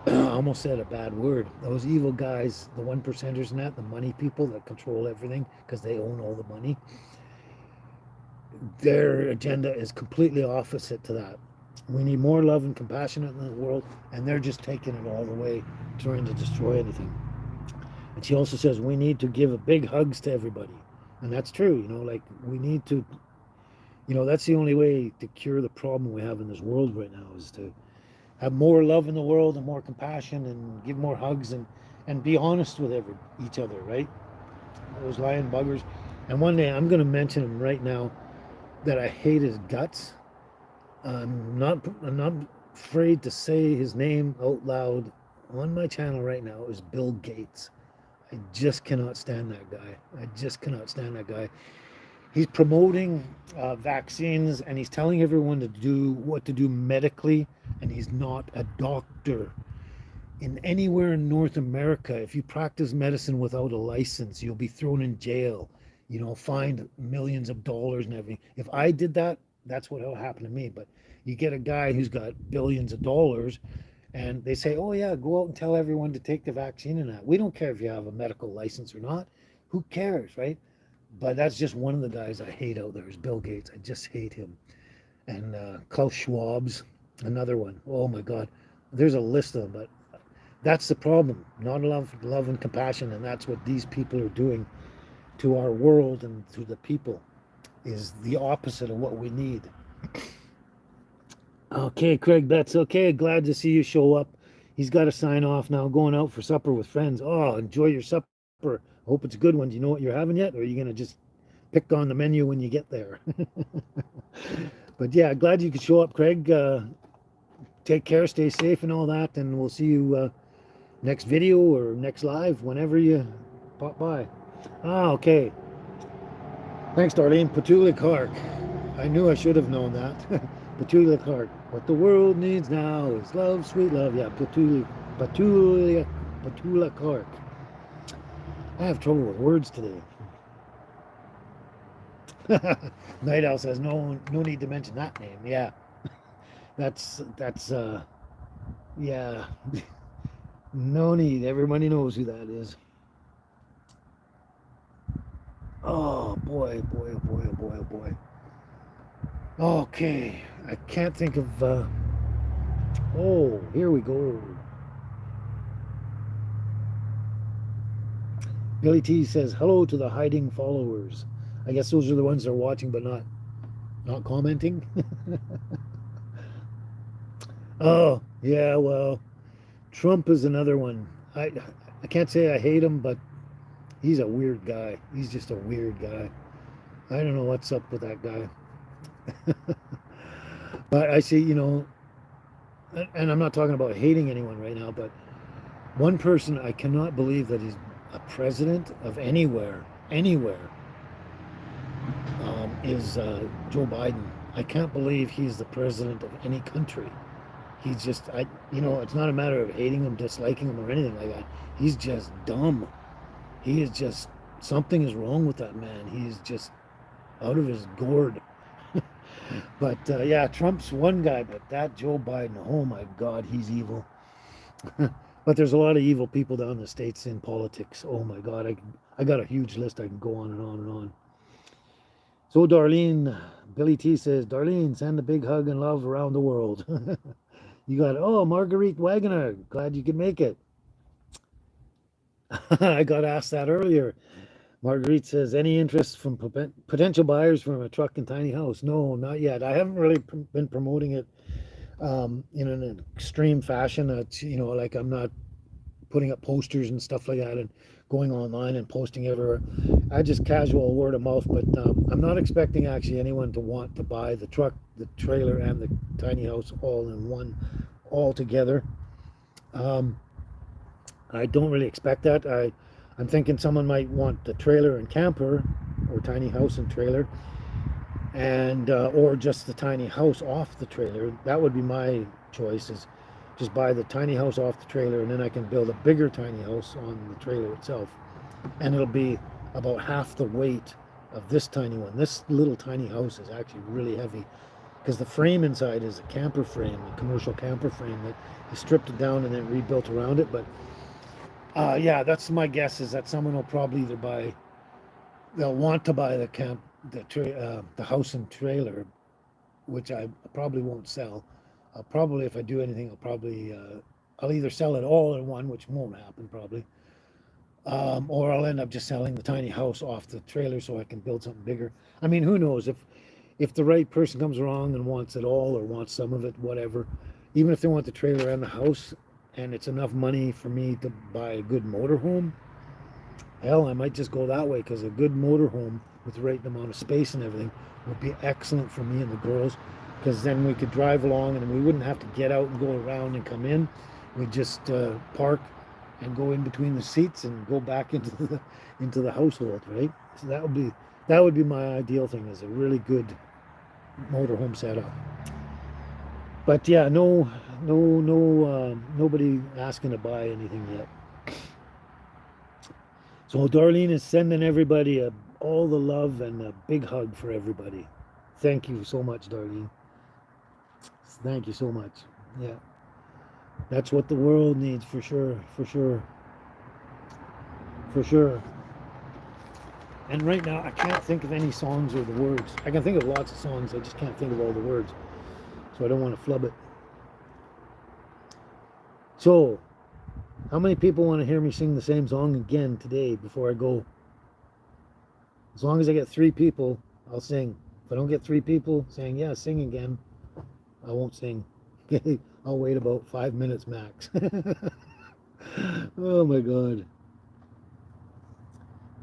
I almost said a bad word, those evil guys, the 1%ers and that, the money people that control everything because they own all the money, their agenda is completely opposite to that. We need more love and compassion in the world, and they're just taking it all the way, trying to destroy anything. And she also says we need to give big hugs to everybody. And that's true, like we need to, That's the only way to cure the problem we have in this world right now, is to have more love in the world and more compassion and give more hugs and be honest with each other, right? Those lying buggers. And one day I'm going to mention him right now that I hate his guts. I'm not afraid to say his name out loud on my channel right now, is Bill Gates. I just cannot stand that guy. I just cannot stand that guy. He's promoting vaccines, and he's telling everyone to do what to do medically, and he's not a doctor. In anywhere in North America, if you practice medicine without a license, you'll be thrown in jail, fined millions of dollars and everything. If I did that, that's what will happen to me. But you get a guy who's got billions of dollars, and they say, oh, yeah, go out and tell everyone to take the vaccine and that. We don't care if you have a medical license or not. Who cares, right? But that's just one of the guys I hate out there, is Bill Gates. I just hate him. And Klaus Schwab's another one. Oh, my God. There's a list of them, but that's the problem. Not enough love and compassion, and that's what these people are doing to our world and to the people, is the opposite of what we need. Okay, Craig, that's okay. Glad to see you show up. He's got to sign off now. Going out for supper with friends. Oh, enjoy your supper. Hope it's a good one. Do you know what you're having yet? Or are you going to just pick on the menu when you get there? But yeah, glad you could show up, Craig. Take care, stay safe and all that. And we'll see you next video or next live, whenever you pop by. Okay. Thanks, Darlene. Petula Clark. I knew I should have known that. Petula Clark. What the world needs now is love, sweet love. Yeah, Petula Clark. I have trouble with words today. Night Owl says no need to mention that name. Yeah. That's yeah. No need. Everybody knows who that is. Oh boy, boy, oh boy, oh boy, oh boy. Okay, I can't think of. Oh, here we go. Billy T says hello to the hiding followers. I guess those are the ones that are watching but not commenting. Oh yeah, well, Trump is another one. I can't say I hate him, but he's a weird guy. He's just a weird guy. I don't know what's up with that guy. But I see, and I'm not talking about hating anyone right now, but one person I cannot believe that he's a president of anywhere, is Joe Biden. I can't believe he's the president of any country. He's just, it's not a matter of hating him, disliking him, or anything like that. He's just dumb. He is just, something is wrong with that man. He's just out of his gourd. But yeah, Trump's one guy, but that Joe Biden, oh my God, he's evil. But there's a lot of evil people down in the States in politics. Oh my God, I got a huge list. I can go on and on and on. So Darlene, Billy T says, Darlene, send a big hug and love around the world. You got, Marguerite Wagoner, glad you could make it. I got asked that earlier. Marguerite says, any interest from potential buyers from a truck and tiny house? No, not yet. I haven't really been promoting it in an extreme fashion. It's, like I'm not putting up posters and stuff like that and going online and posting everywhere. I just casual word of mouth, but I'm not expecting actually anyone to want to buy the truck, the trailer, and the tiny house all in one, all together. I don't really expect that. I'm thinking someone might want the trailer and camper, or tiny house and trailer, and or just the tiny house off the trailer. That would be my choice, is just buy the tiny house off the trailer, and then I can build a bigger tiny house on the trailer itself, and it'll be about half the weight of this tiny one. This little tiny house is actually really heavy, because the frame inside is a camper frame, a commercial camper frame that he stripped it down and then rebuilt around it. But yeah, that's my guess, is that someone will probably either they'll want to buy the house and trailer, which I probably won't sell. I'll probably, if I do anything, I'll either sell it all in one, which won't happen probably, or I'll end up just selling the tiny house off the trailer so I can build something bigger. I mean, who knows? if the right person comes along and wants it all or wants some of it, whatever, even if they want the trailer and the house and it's enough money for me to buy a good motorhome, hell, I might just go that way, because a good motorhome with the right amount of space and everything would be excellent for me and the girls, because then we could drive along and we wouldn't have to get out and go around and come in. We'd just park and go in between the seats and go back into the household, right? So that would be my ideal thing, is a really good motorhome setup. But yeah, nobody asking to buy anything yet. So Darlene is sending everybody all the love and a big hug for everybody. Thank you so much, Darlene. Thank you so much. Yeah, that's what the world needs, for sure, for sure, for sure. And right now, I can't think of any songs or the words. I can think of lots of songs, I just can't think of all the words. So I don't want to flub it. So, how many people want to hear me sing the same song again today before I go? As long as I get 3 people, I'll sing. If I don't get 3 people saying, yeah, sing again, I won't sing. I'll wait about 5 minutes max. Oh my God.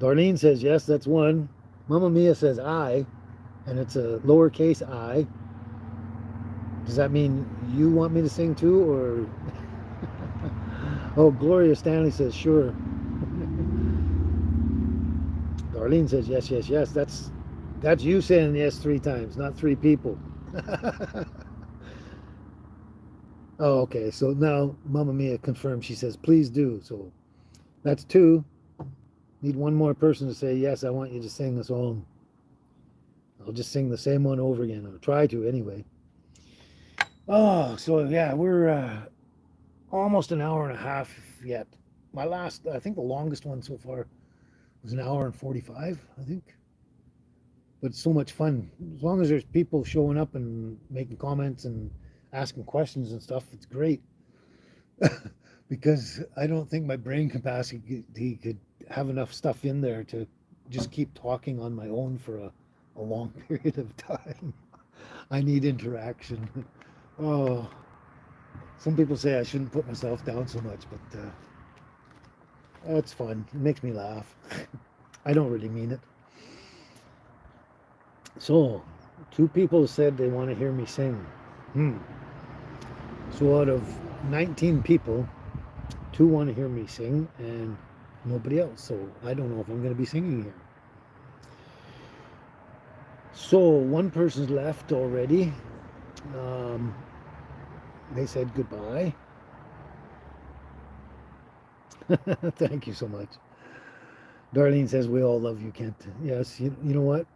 Darlene says, yes, that's 1. Mama Mia says I, and it's a lowercase I. Does that mean you want me to sing too, or? Oh, Gloria Stanley says, sure. Darlene says, yes, yes, yes. That's you saying yes 3 times, not 3 people. Oh, okay. So now Mama Mia confirmed. She says, please do. So that's 2. Need 1 more person to say, yes, I want you to sing the song. I'll just sing the same one over again. I'll try to anyway. Oh, so yeah, we're almost an hour and a half yet. My last, I think the longest one so far was an hour and 45, I think. But it's so much fun. As long as there's people showing up and making comments and asking questions and stuff, it's great. Because I don't think my brain capacity could have enough stuff in there to just keep talking on my own for a long period of time. I need interaction. Oh, some people say I shouldn't put myself down so much, but it's fun. It makes me laugh. I don't really mean it. So, 2 people said they want to hear me sing. So out of 19 people, 2 want to hear me sing and nobody else. So I don't know if I'm going to be singing here. So 1 person's left already. They said goodbye. Thank you so much. Darlene says, we all love you, Kent. Yes, you know what?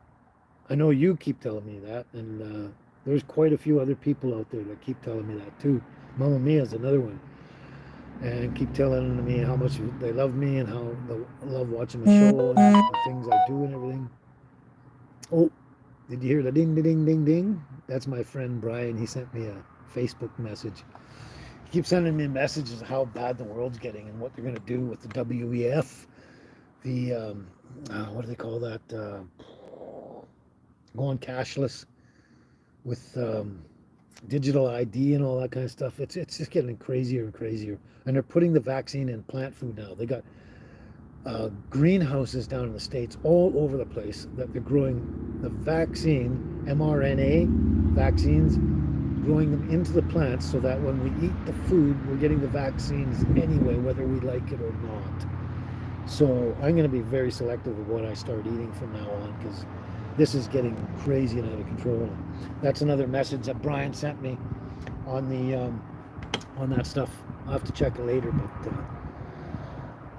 I know you keep telling me that, and there's quite a few other people out there that keep telling me that too. Mama Mia is another one. And keep telling me how much they love me and how they love watching my show and the things I do and everything. Oh, did you hear the ding, ding, ding, ding? That's my friend Brian. He sent me a Facebook message. He keeps sending me messages of how bad the world's getting and what they're going to do with the WEF. The, what do they call that? Going cashless with digital ID and all that kind of stuff. It's just getting crazier and crazier. And they're putting the vaccine in plant food now. They got greenhouses down in the States all over the place that they're growing the vaccine, mRNA vaccines, growing them into the plants so that when we eat the food, we're getting the vaccines anyway, whether we like it or not. So I'm going to be very selective of what I start eating from now on, because this is getting crazy and out of control. That's another message that Brian sent me on the on that stuff. I'll have to check it later, but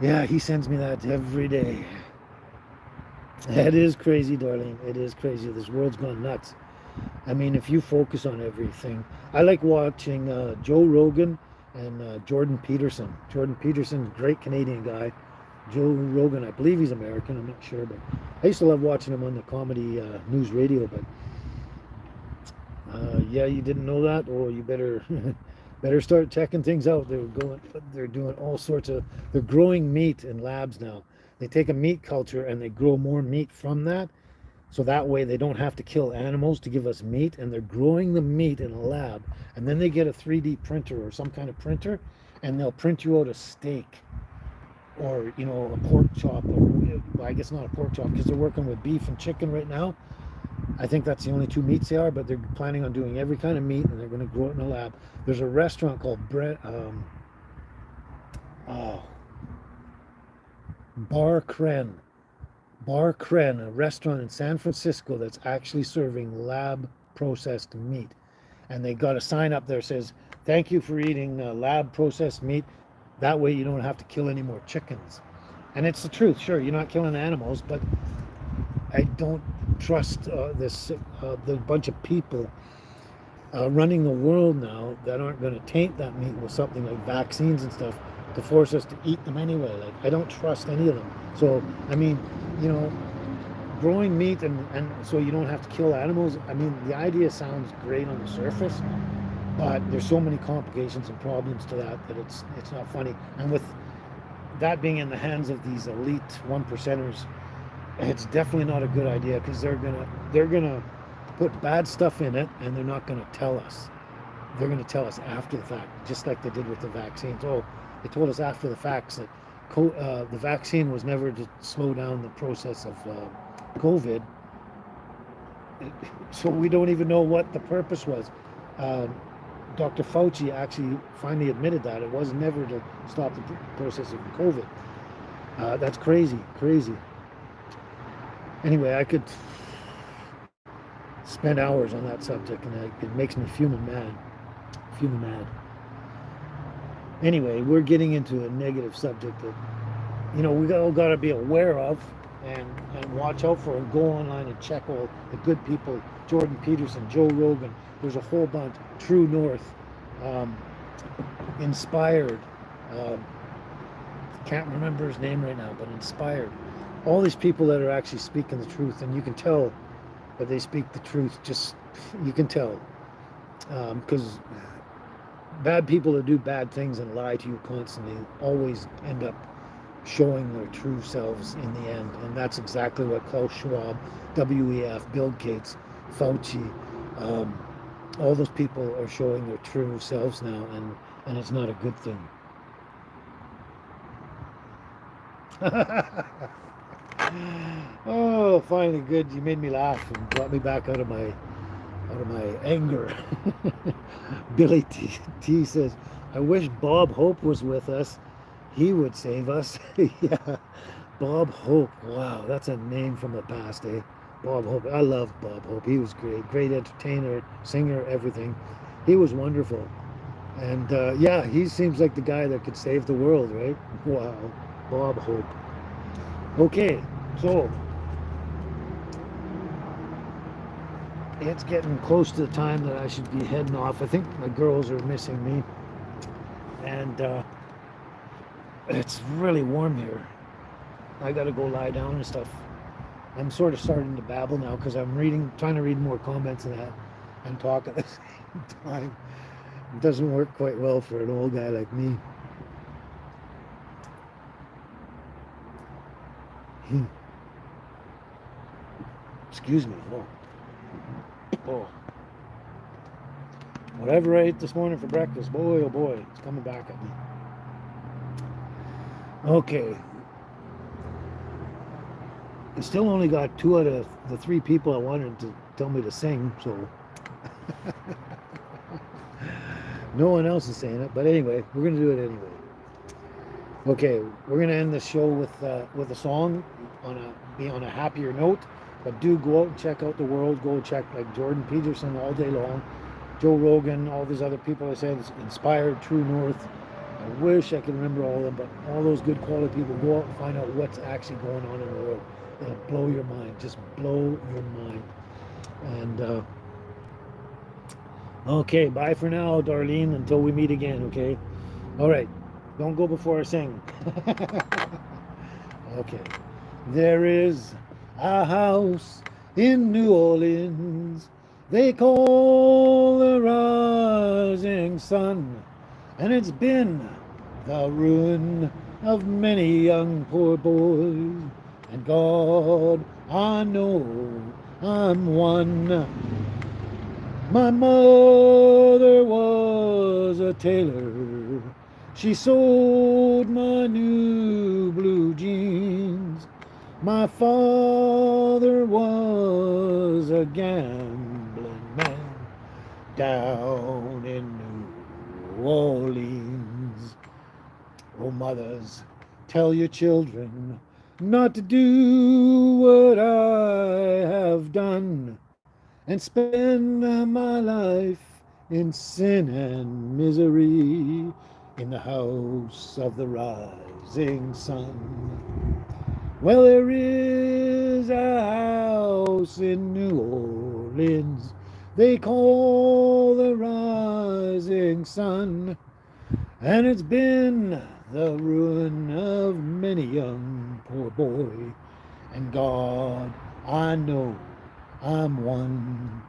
yeah, he sends me that every day. It is crazy, Darlene. It is crazy. This world's gone nuts. I mean, if you focus on everything, I like watching Joe Rogan and Jordan Peterson. Jordan Peterson, great Canadian guy. Joe Rogan, I believe he's American, I'm not sure, but I used to love watching him on the comedy news radio. But yeah, you didn't know that? Oh, you better better start checking things out. They're doing all sorts of, they're growing meat in labs now. They take a meat culture and they grow more meat from that. So that way they don't have to kill animals to give us meat, and they're growing the meat in a lab. And then they get a 3D printer or some kind of printer, and they'll print you out a steak or, you know, a pork chop. Or, well, I guess not a pork chop because they're working with beef and chicken right now. I think that's the only two meats they are, but they're planning on doing every kind of meat, and they're going to grow it in a lab. There's a restaurant called oh, Bar Cren. Bar Cren, a restaurant in San Francisco that's actually serving lab processed meat. And they got a sign up there that says, "Thank you for eating lab processed meat. That way you don't have to kill any more chickens." And it's the truth. Sure, you're not killing animals, but I don't trust the bunch of people running the world now that aren't going to taint that meat with something like vaccines and stuff to force us to eat them anyway. Like, I don't trust any of them. So, I mean, you know, growing meat and so you don't have to kill animals, I mean, the idea sounds great on the surface, but there's so many complications and problems to that it's not funny. And with that being in the hands of these elite 1%ers, it's definitely not a good idea, because they're gonna put bad stuff in it, and they're not gonna tell us. They're gonna tell us after the fact, just like they did with the vaccines. Oh, they told us after the facts that the vaccine was never to slow down the process of COVID. So we don't even know what the purpose was. Dr. Fauci actually finally admitted that it was never to stop the process of COVID. That's crazy. Anyway, I could spend hours on that subject, and it makes me fuming mad. Anyway, we're getting into a negative subject that, you know, we all got to be aware of and watch out for, and go online and check all the good people. Jordan Peterson, Joe Rogan, there's a whole bunch. True North, Inspired, can't remember his name right now, but Inspired. All these people that are actually speaking the truth, and you can tell that they speak the truth. Just, you can tell, because bad people that do bad things and lie to you constantly always end up showing their true selves in the end. And that's exactly what Klaus Schwab, WEF, Bill Gates, Fauci, all those people are showing their true selves now, and it's not a good thing. Oh, finally, good. You made me laugh and brought me back out of my anger. Billy T says, "I wish Bob Hope was with us. He would save us." Yeah, Bob Hope. Wow, that's a name from the past, eh? Bob Hope. I loved Bob Hope. He was great entertainer, singer, everything. He was wonderful. And yeah, he seems like the guy that could save the world, right? Wow, Bob Hope. Okay, so it's getting close to the time that I should be heading off. I think my girls are missing me, and it's really warm here. I gotta go lie down and stuff. I'm sort of starting to babble now because I'm trying to read more comments and that, and talk at the same time. It doesn't work quite well for an old guy like me. Excuse me. Oh. Whatever I ate this morning for breakfast, boy, oh boy, it's coming back at me. Okay. I still only got 2 out of the 3 people I wanted to tell me to sing, so no one else is saying it. But anyway, we're gonna do it anyway. Okay, we're gonna end the show with a song on a happier note. But do go out and check out the world. Go check like Jordan Peterson all day long, Joe Rogan, all these other people I said, Inspired, True North. I wish I could remember all of them, but all those good quality people. Go out and find out what's actually going on in the world. It'll blow your mind. Just blow your mind. And okay, bye for now, Darlene, until we meet again. Okay. All right. Don't go before I sing. Okay. There is a house in New Orleans they call the rising sun, and it's been the ruin of many young poor boys. And God, I know I'm one. My mother was a tailor. She sewed my new blue jeans. My father was a gambling man down in New Orleans. Oh, mothers, tell your children not to do what I have done and spend my life in sin and misery in the house of the rising sun. Well, there is a house in New Orleans they call the rising sun, and it's been the ruin of many young poor boy, and God, I know I'm one.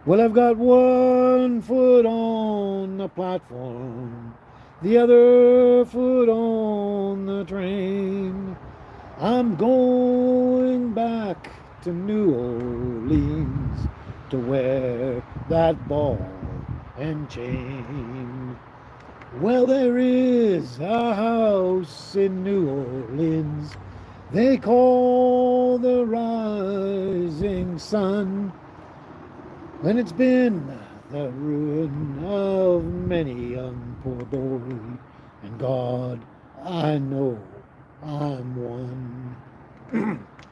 Well, I've got one foot on the platform, the other foot on the train. I'm going back to New Orleans to wear that ball and chain. Well, there is a house in New Orleans they call the rising sun, and it's been the ruin of many young poor boy, and God, I know I'm one.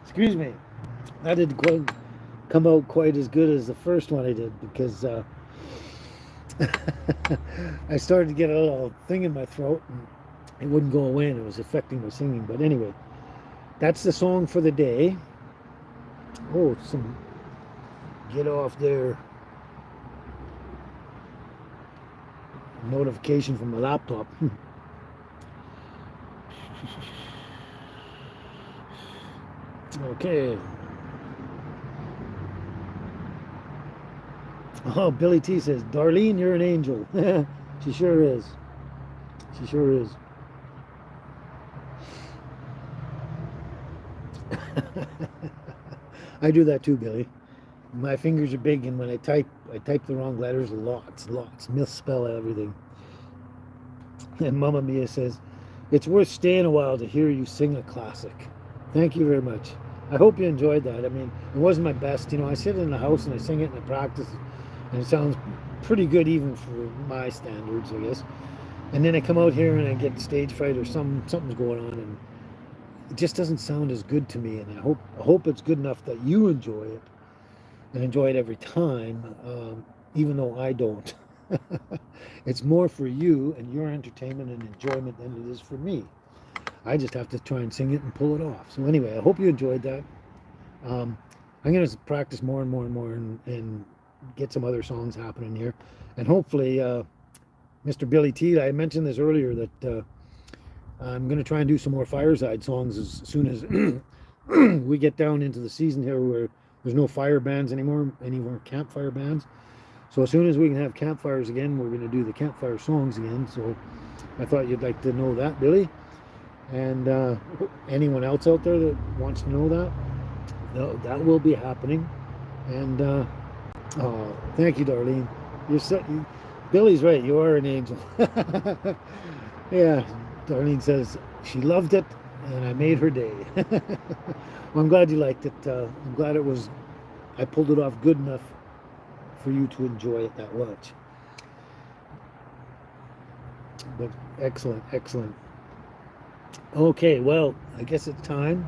Excuse me. That didn't quite come out quite as good as the first one I did because I started to get a little thing in my throat and it wouldn't go away and it was affecting my singing. But anyway, that's the song for the day. Oh, some get off there notification from my laptop. Okay. Oh, Billy T says, Darlene, you're an angel. She sure is. She sure is. I do that too, Billy. My fingers are big, and when I type the wrong letters lots, misspell everything. And Mamma Mia says, it's worth staying a while to hear you sing a classic. Thank you very much. I hope you enjoyed that. I mean, it wasn't my best. You know, I sit in the house and I sing it and I practice, and it sounds pretty good even for my standards, I guess. And then I come out here and I get stage fright or something's going on, and it just doesn't sound as good to me. And I hope it's good enough that you enjoy it and enjoy it every time, even though I don't. It's more for you and your entertainment and enjoyment than it is for me. I just have to try and sing it and pull it off. So anyway, I hope you enjoyed that. I'm going to practice more and more and more and get some other songs happening here. And hopefully, Mr. Billy T, I mentioned this earlier, that I'm going to try and do some more fireside songs as soon as we get down into the season here where there's no fire bands anymore, any more campfire bands. So as soon as we can have campfires again, we're going to do the campfire songs again. So I thought you'd like to know that, Billy. And anyone else out there that wants to know that, that will be happening. And oh, thank you, Darlene. Billy's right. You are an angel. Yeah, Darlene says she loved it, and I made her day. Well, I'm glad you liked it. I'm glad I pulled it off good enough for you to enjoy it that much. But excellent, excellent. Okay, well, I guess it's time.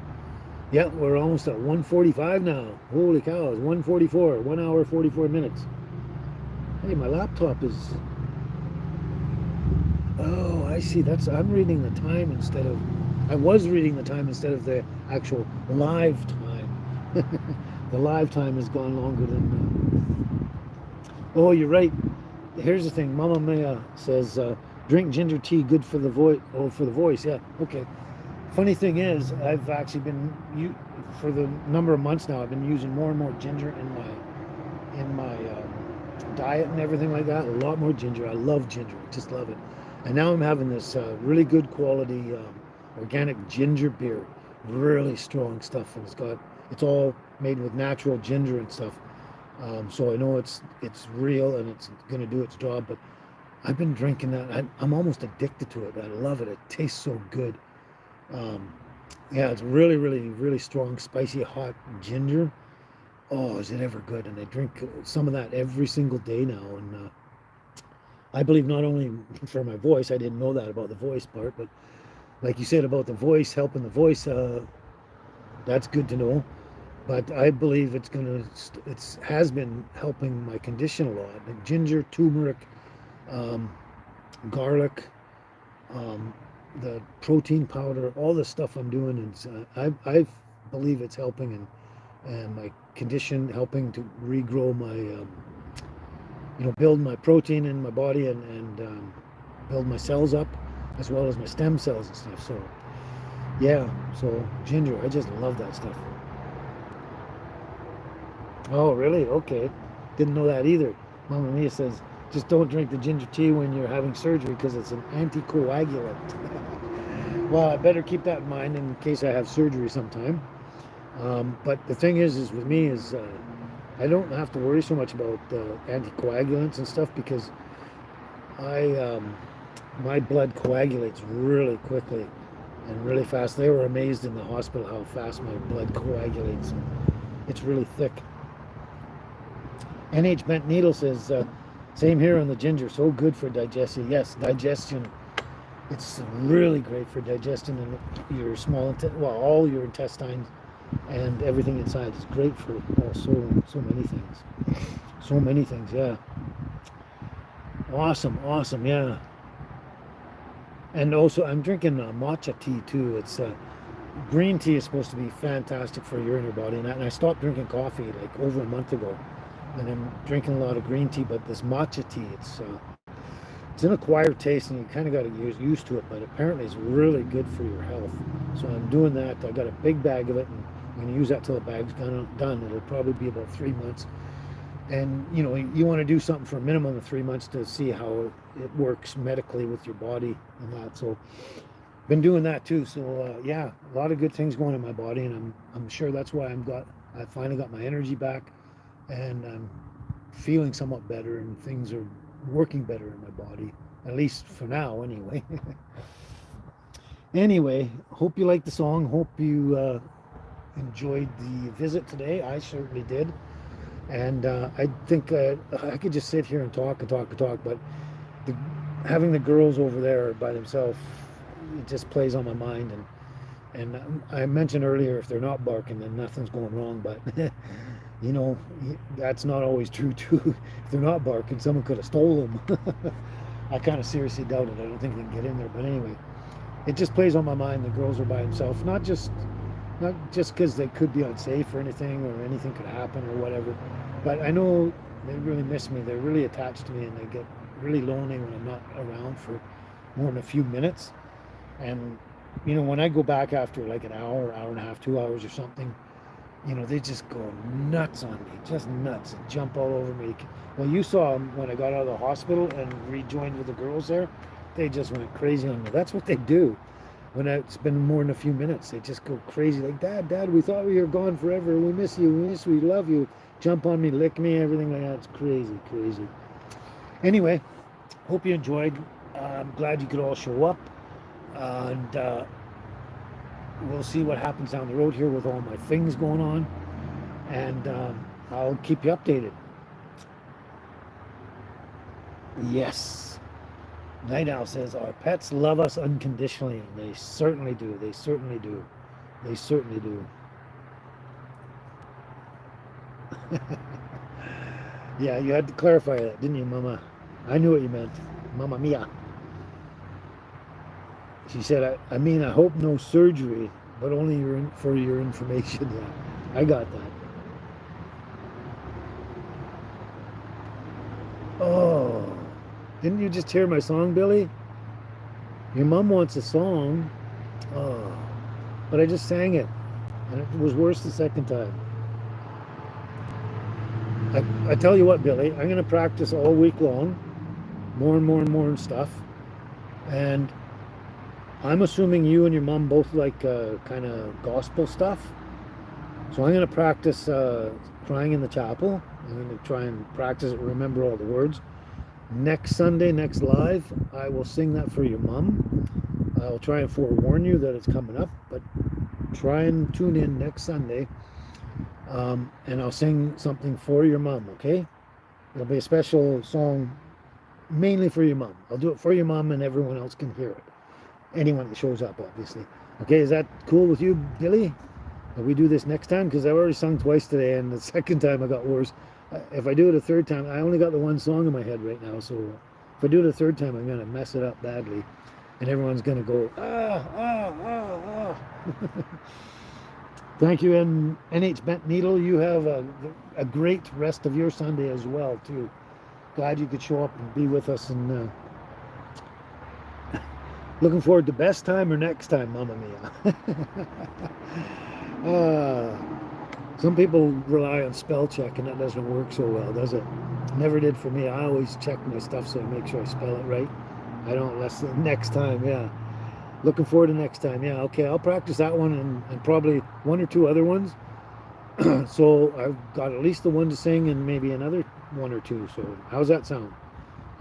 Yeah, we're almost at 1:45 now. Holy cow, it's 1:44, 1 hour, 44 minutes. Hey, my laptop is... Oh, I see. I'm reading the time instead of... I was reading the time instead of the actual live time. The live time has gone longer than... Oh, you're right. Here's the thing. Mama Mia says, drink ginger tea, good for the voice. Oh, for the voice, yeah. Okay. Funny thing is, I've actually been, for the number of months now, I've been using more and more ginger in my diet and everything like that. A lot more ginger. I love ginger. I just love it. And now I'm having this really good quality organic ginger beer. Really strong stuff. And it's got it's all made with natural ginger and stuff. So I know it's real and it's going to do its job. But I've been drinking that. I'm almost addicted to it. I love it. It tastes so good. Um, yeah, it's really, really, really strong, spicy, hot ginger. Oh, is it ever good? And I drink some of that every single day now. And I believe not only for my voice, I didn't know that about the voice part, but like you said about the voice, helping the voice, that's good to know. But I believe it has been helping my condition a lot. Like ginger, turmeric, um, garlic, um, the protein powder, all the stuff I'm doing is I believe it's helping and my condition, helping to regrow my build my protein in my body and build my cells up as well as my stem cells and stuff. So yeah, so ginger, I just love that stuff. Oh, really? Okay. Didn't know that either. Mama Mia says, just don't drink the ginger tea when you're having surgery because it's an anticoagulant. Well, I better keep that in mind in case I have surgery sometime. But the thing is with me is I don't have to worry so much about anticoagulants and stuff because my blood coagulates really quickly and really fast. They were amazed in the hospital how fast my blood coagulates. It's really thick. NH Bent Needle says, same here on the ginger, so good for digestion. Yes, digestion. It's really great for digestion in your small, well, all your intestines and everything inside. It's great for so many things. So many things, yeah. Awesome, yeah. And also, I'm drinking matcha tea too. It's green tea is supposed to be fantastic for your inner body, and I stopped drinking coffee like over a month ago. And I'm drinking a lot of green tea, but this matcha tea, it's an acquired taste, and you kind of got to get used to it. But apparently, it's really good for your health. So I'm doing that. I got a big bag of it, and I'm going to use that till the bag's done. It'll probably be about 3 months. And you want to do something for a minimum of 3 months to see how it works medically with your body and that. So been doing that too. So yeah, a lot of good things going in my body, and I'm sure that's why I finally got my energy back. And I'm feeling somewhat better and things are working better in my body, at least for now anyway. Anyway, hope you liked the song. Hope you enjoyed the visit today. I certainly did. And I think I could just sit here and talk, but having the girls over there by themselves, it just plays on my mind. And I mentioned earlier, if they're not barking, then nothing's going wrong, but that's not always true too. If they're not barking, someone could have stole them. I kind of seriously doubt it. I don't think they can get in there. But anyway, it just plays on my mind. The girls are by themselves, not just because they could be unsafe or anything could happen or whatever. But I know they really miss me. They're really attached to me, and they get really lonely when I'm not around for more than a few minutes. And when I go back after like an hour and a half, 2 hours or something, they just go nuts on me, just nuts, and jump all over me. Well, you saw them when I got out of the hospital and rejoined with the girls there. They just went crazy on me. That's what they do. When it's been more than a few minutes, they just go crazy. Like, Dad, we thought we were gone forever. We miss you. We love you. Jump on me, lick me, everything like that. It's crazy. Anyway, hope you enjoyed. I'm glad you could all show up. And we'll see what happens down the road here with all my things going on, and I'll keep you updated. Yes. Night Owl says, our pets love us unconditionally. They certainly do. Yeah, you had to clarify that, didn't you, Mama? I knew what you meant. Mama Mia. She said, I hope no surgery, but only for your information. Yeah, I got that. Oh, didn't you just hear my song, Billy? Your mom wants a song. Oh, but I just sang it, and it was worse the second time. I tell you what, Billy, I'm going to practice all week long, more and stuff, and I'm assuming you and your mom both like kind of gospel stuff. So I'm going to practice crying in the chapel. I'm going to try and practice it, remember all the words. Next Sunday, next live, I will sing that for your mom. I'll try and forewarn you that it's coming up, but try and tune in next Sunday, and I'll sing something for your mom, okay? It'll be a special song mainly for your mom. I'll do it for your mom and everyone else can hear it. Anyone that shows up, obviously. Okay, is that cool with you, Billy? Will we do this next time? Because I've already sung twice today, and the second time I got worse. If I do it a third time, I only got the one song in my head right now, so if I do it a third time, I'm going to mess it up badly. And everyone's going to go, ah, ah, ah, ah. Thank you, and NH Bent Needle. You have a great rest of your Sunday as well, too. Glad you could show up and be with us, and looking forward to best time or next time, Mamma Mia. Some people rely on spell check, and that doesn't work so well, does it? Never did for me. I always check my stuff so I make sure I spell it right. I don't less than next time, yeah. Looking forward to next time, yeah. Okay, I'll practice that one and probably one or two other ones. So I've got at least the one to sing and maybe another one or two. So how's that sound?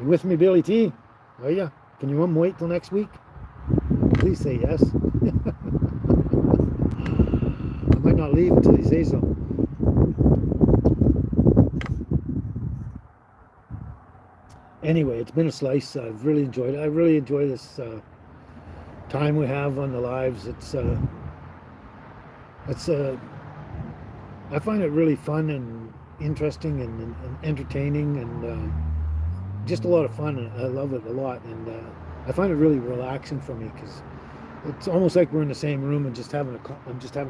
You with me, Billy T? Are ya? Can your mom wait till next week? Please say yes. I might not leave until you say so. Anyway, it's been a slice. I've really enjoyed it. I really enjoy this time we have on the lives. I find it really fun and interesting and entertaining and just a lot of fun. I love it a lot, and I find it really relaxing for me because it's almost like we're in the same room and I'm just having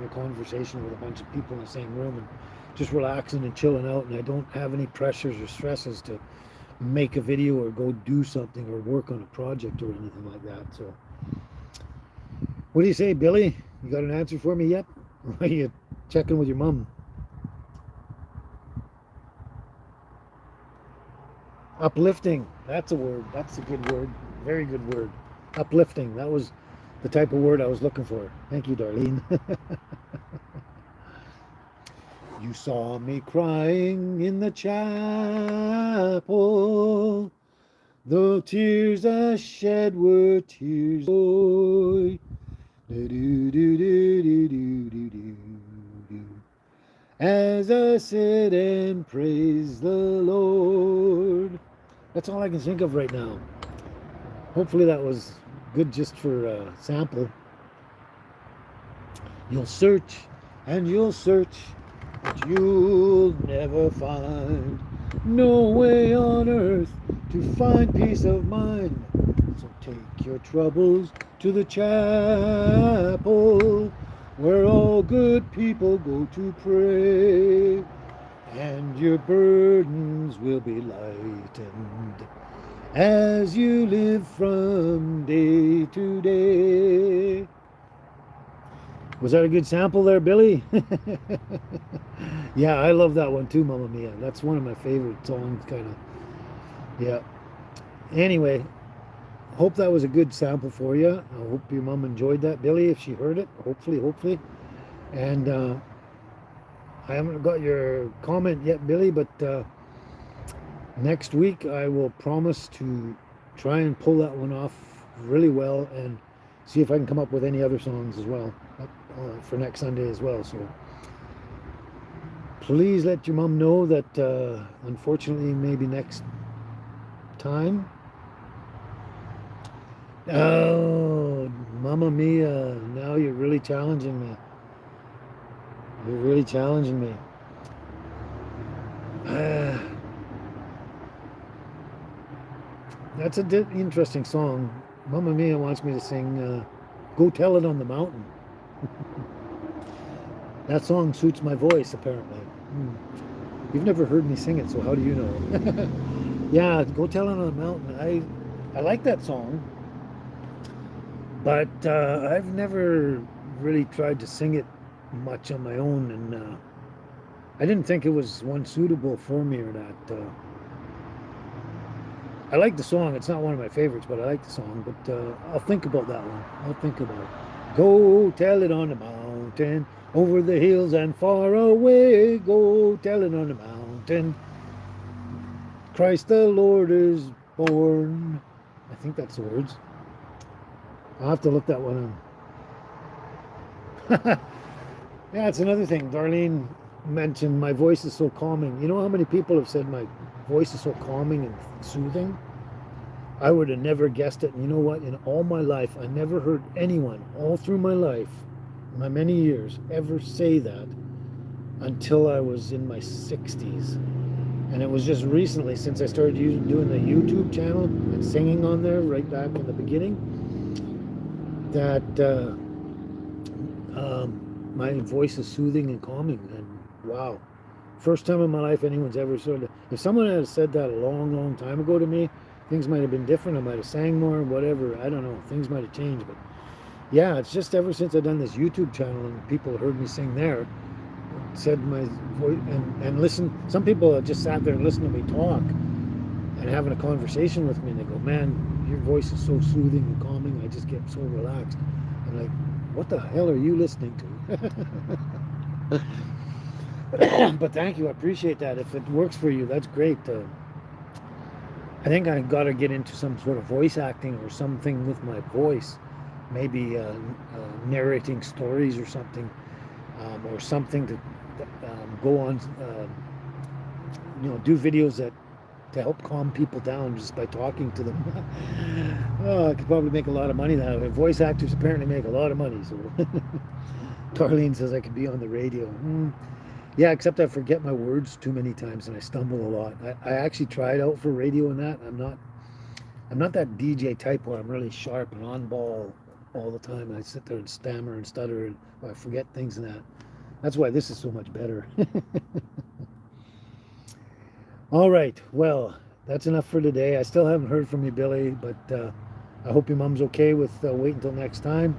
a conversation with a bunch of people in the same room and just relaxing and chilling out, and I don't have any pressures or stresses to make a video or go do something or work on a project or anything like that. So what do you say, Billy? You got an answer for me yet? Or are you checking with your mom? Uplifting, that's a word. That's a good word. Very good word. Uplifting, that was the type of word I was looking for. Thank you, Darlene. You saw me crying in the chapel. The tears I shed were tears of joy. As I sit and praise the Lord. That's all I can think of right now. Hopefully that was good just for a sample. You'll search and you'll search, but you'll never find no way on earth to find peace of mind. So take your troubles to the chapel, where all good people go to pray, and your burdens will be lightened as you live from day to day. Was that a good sample there, Billy? Yeah, I love that one too, Mamma Mia. That's one of my favorite songs, kind of. Yeah. Anyway, hope that was a good sample for you. I hope your mom enjoyed that, Billy, if she heard it. Hopefully. And I haven't got your comment yet, Billy, but next week I will promise to try and pull that one off really well and see if I can come up with any other songs as well for next Sunday as well. So please let your mom know that unfortunately maybe next time. Oh, Mamma Mia, now you're really challenging me. You're really challenging me. That's an interesting song. Mamma Mia wants me to sing Go Tell It on the Mountain. That song suits my voice, apparently. You've never heard me sing it, so how do you know? Yeah, Go Tell It on the Mountain. I like that song, but I've never really tried to sing it much on my own, and I didn't think it was one suitable for me or not. I like the song. It's not one of my favorites, but I like the song. But I'll think about that one. I'll think about it. Go tell it on the mountain. mountain, over the hills and far away, go telling on the mountain, Christ the Lord is born. I think that's the words. I'll have to look that one up. Yeah, it's another thing. Darlene mentioned my voice is so calming. You know how many people have said my voice is so calming and soothing? I would have never guessed it. And you know what? In all my life, I never heard anyone, all through my life, my many years, ever say that until I was in my 60s. And it was just recently, since I started doing the YouTube channel and singing on there right back in the beginning, that my voice is soothing and calming. And wow, first time in my life anyone's ever sort of, if someone had said that a long, long time ago to me, things might have been different. I might have sang more, whatever. I don't know. Things might have changed. But yeah, it's just ever since I've done this YouTube channel and people heard me sing there, said my voice, and listen. Some people have just sat there and listened to me talk and having a conversation with me, and they go, man, your voice is so soothing and calming. I just get so relaxed. I'm like, what the hell are you listening to? But thank you. I appreciate that. If it works for you, that's great. I think I got to get into some sort of voice acting or something with my voice, maybe narrating stories or something to go on, do videos to help calm people down just by talking to them. Oh, I could probably make a lot of money that way. Voice actors apparently make a lot of money. So Darlene says I could be on the radio. Yeah, except I forget my words too many times and I stumble a lot. I actually tried out for radio and that. I'm not that DJ type where I'm really sharp and on ball all the time. I sit there and stammer and stutter and I forget things and that. That's why this is so much better. All right, well, that's enough for today. I still haven't heard from you, Billy, but I hope your mom's okay with waiting until next time.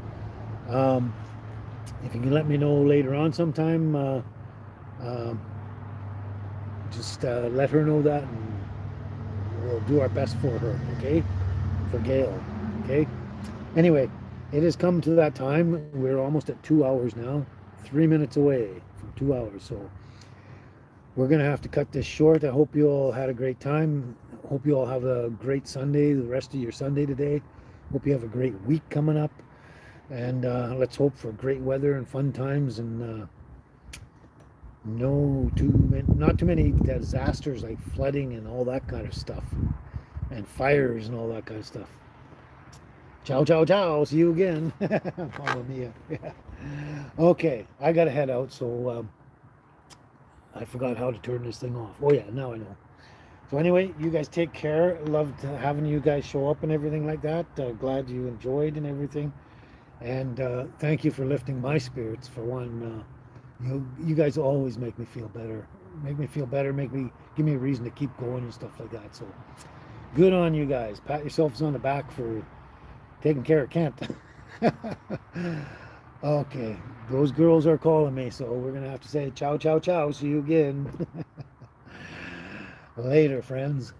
If you can let me know later on sometime, just let her know that, and we'll do our best for her, okay? For Gail, okay? Anyway, it has come to that time. We're almost at 2 hours now, 3 minutes away from 2 hours, so we're going to have to cut this short. I hope you all had a great time. Hope you all have a great Sunday, the rest of your Sunday today. Hope you have a great week coming up, and let's hope for great weather and fun times, and not too many disasters like flooding and all that kind of stuff, and fires and all that kind of stuff. Ciao, ciao, ciao. See you again. Follow me. Yeah. Okay, I gotta head out, so I forgot how to turn this thing off. Oh yeah, now I know. So anyway, you guys take care. Loved having you guys show up and everything like that. Glad you enjoyed and everything, and thank you for lifting my spirits. For one, you guys always make me feel better. Give me a reason to keep going and stuff like that. So good on you guys. Pat yourselves on the back for taking care of Kent. Okay, those girls are calling me, so we're gonna have to say ciao, ciao, ciao. See you again. Later, friends.